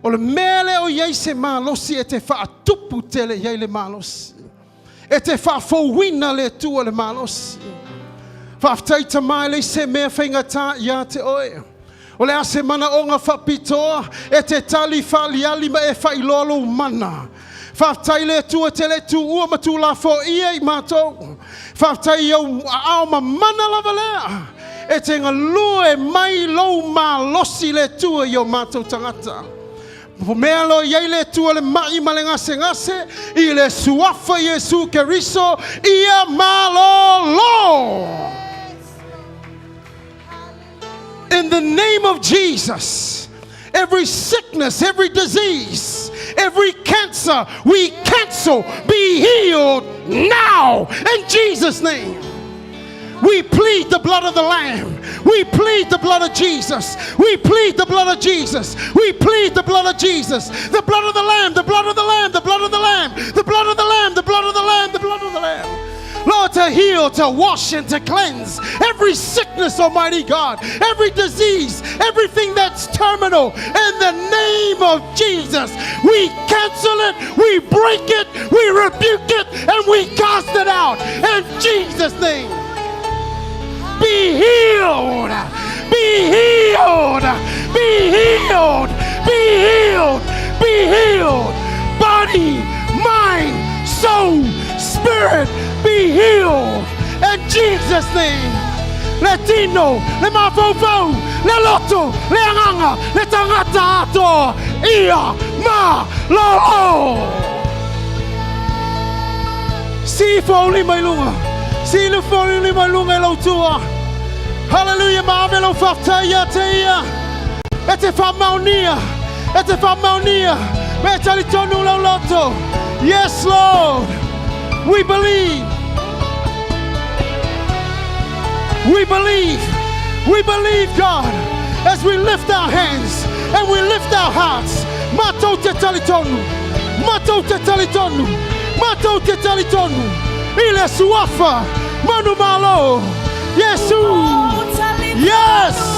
O le mele o iei se malosi e te wha tupu tele iei le malosi. E te wha fowina le tua le malosi. Whaftaita mai le se mea whaingata ia te oe. O le ase mana o ngā whapitoa e te tali whaliali ma e whailolo mana. Whaftai le tua te le tu ua matu la fo ia I mātou. Whaftai au ao ma mana lava lea. E te ngā lue mai lou mā losi le tua I o mātou tangata. Po mea lo iei le tua le mai ma le ngase I le suafa Yesu Keriso ia malolo. In the name of Jesus, every sickness, every disease, every cancer, we cancel, be healed now in Jesus' name. We plead the blood of the Lamb. We plead the blood of Jesus. We plead the blood of Jesus. We plead the blood of Jesus. The blood of the Lamb, the blood of the Lamb, the blood of the Lamb, the blood of the Lamb, the blood of the Lamb, the blood of the Lamb. Lord, to heal, to wash, and to cleanse every sickness, Almighty God, every disease,
everything that's terminal, in the name of Jesus, we cancel it, we break it, we rebuke it, and we cast it out in Jesus' name. Be healed, be healed, be healed, be healed, be healed. Body, mind, soul, spirit, be healed in Jesus' name. Le tino, le mafofo, le loto, le anganga, le tangata ato, ia, ma, lo. Si foli mai lunga, si le foli mai lunga lo tua. Hallelujah, ma me lo fataya teia. Ete famaunia, ete famaunia. Me talitonu lo loto. Yes, Lord, we believe. We believe, God, as we lift our hands and we lift our hearts. Mato te talitonu, mato te talitonu, mato te talitonu. Ile suafa, manu malo, Yesu, yes.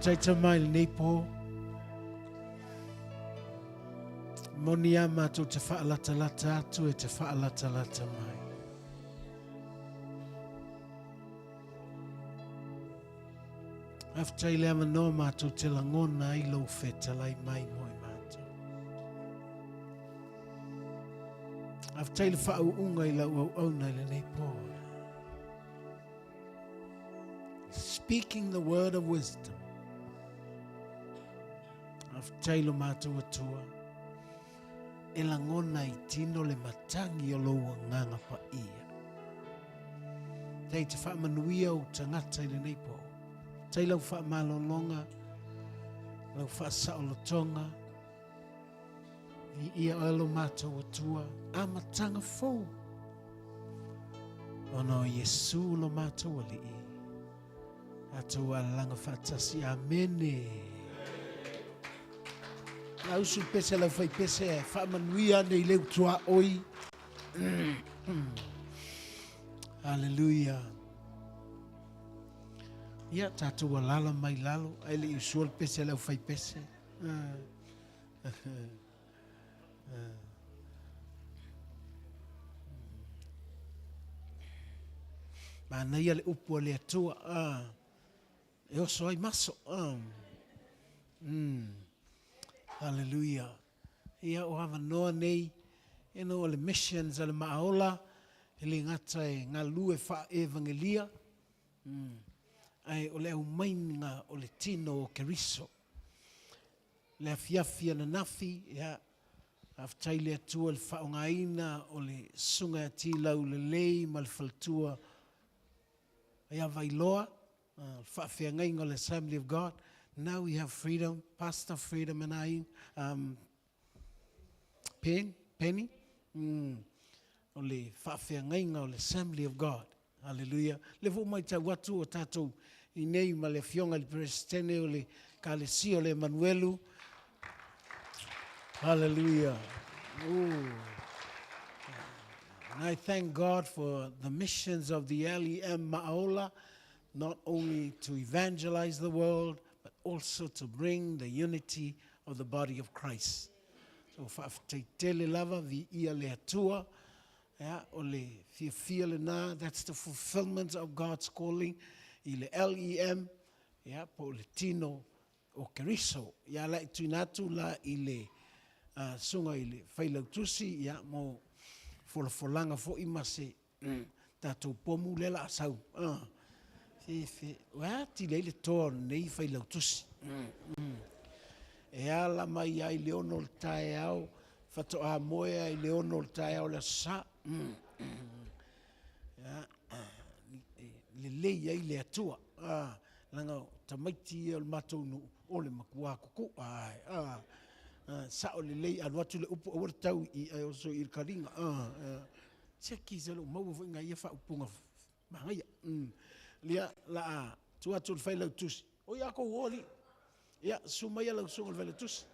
Taita mai nepo monia matou te whaalata atu e te whaalata mai. After ile amano matou te langona I lo whetalai mai moi matou. After ile whaunga I lau auna ile nepo. Speaking the word of wisdom. Tailo mātua atua e langona I tino le matangi o loa nganga pa ia. Tei te whaamanuia o tangata I le neipo. Tei lau whaamalolonga, lau whaasaolotonga, I ia alo mātua atua, a matanga fōu. Ono Yesu lo mātua li I. Atua langa whaatasi, amene. La usu pese la fai pese e whaamanuia nei leu tua oi. Hallelujah. Ia tātua lala mai lalo, aile usual pese la fai pese. Ma nei ale upu le atua. E oso ai maso. Hallelujah. Ia o hawa noa nei, e no le missions ale maaola, e le ngata e ngā lue wha evangelia, Ai o le au mainga o le tino o Keriso. Le afiafi ana nafi, ia, aftai le atua le whaongaina o le sunga ati lau le lei ma le faltua. Ia vailoa, whaafeangainga o le Assembly of God. Now we have freedom, Pastor Freedom and I, Penny, o le whaafeangainga o le Assembly of God. Hallelujah. Le fu mai tau watu o tātou I nei ma le fionga le Presidente o le Kalesio le Manuelu. Hallelujah. Ooh. And I thank God for the missions of the LEM Ma'ola, not only to evangelize the world, but also to bring the unity of the body of Christ. So whaafateitele lava vi ia le atua, o le fia le nā, that's the fulfillment of God's calling. I le LEM, po le tino o Keriso. Ia la tuinatu la I le sunga I le whailautusi, mo folanga fo I mase tātou pomu lela asau. Wā ti le toa nei whailautusi. E ala mai ai le ono le tae au, whatoa moe ai le ono le tae au le sa. Le lei ai le atua. Langa tamaiti o le matou no o le makua kuku. Sa o le lei anu atu le upu o tau I o so I karinga. Tseki zelo mau fo inga ia fa upunga mahaya. Lia la tu atu le whailau tusi. O ia ko hori. Ia sumaya lau sunga le whailau tusi.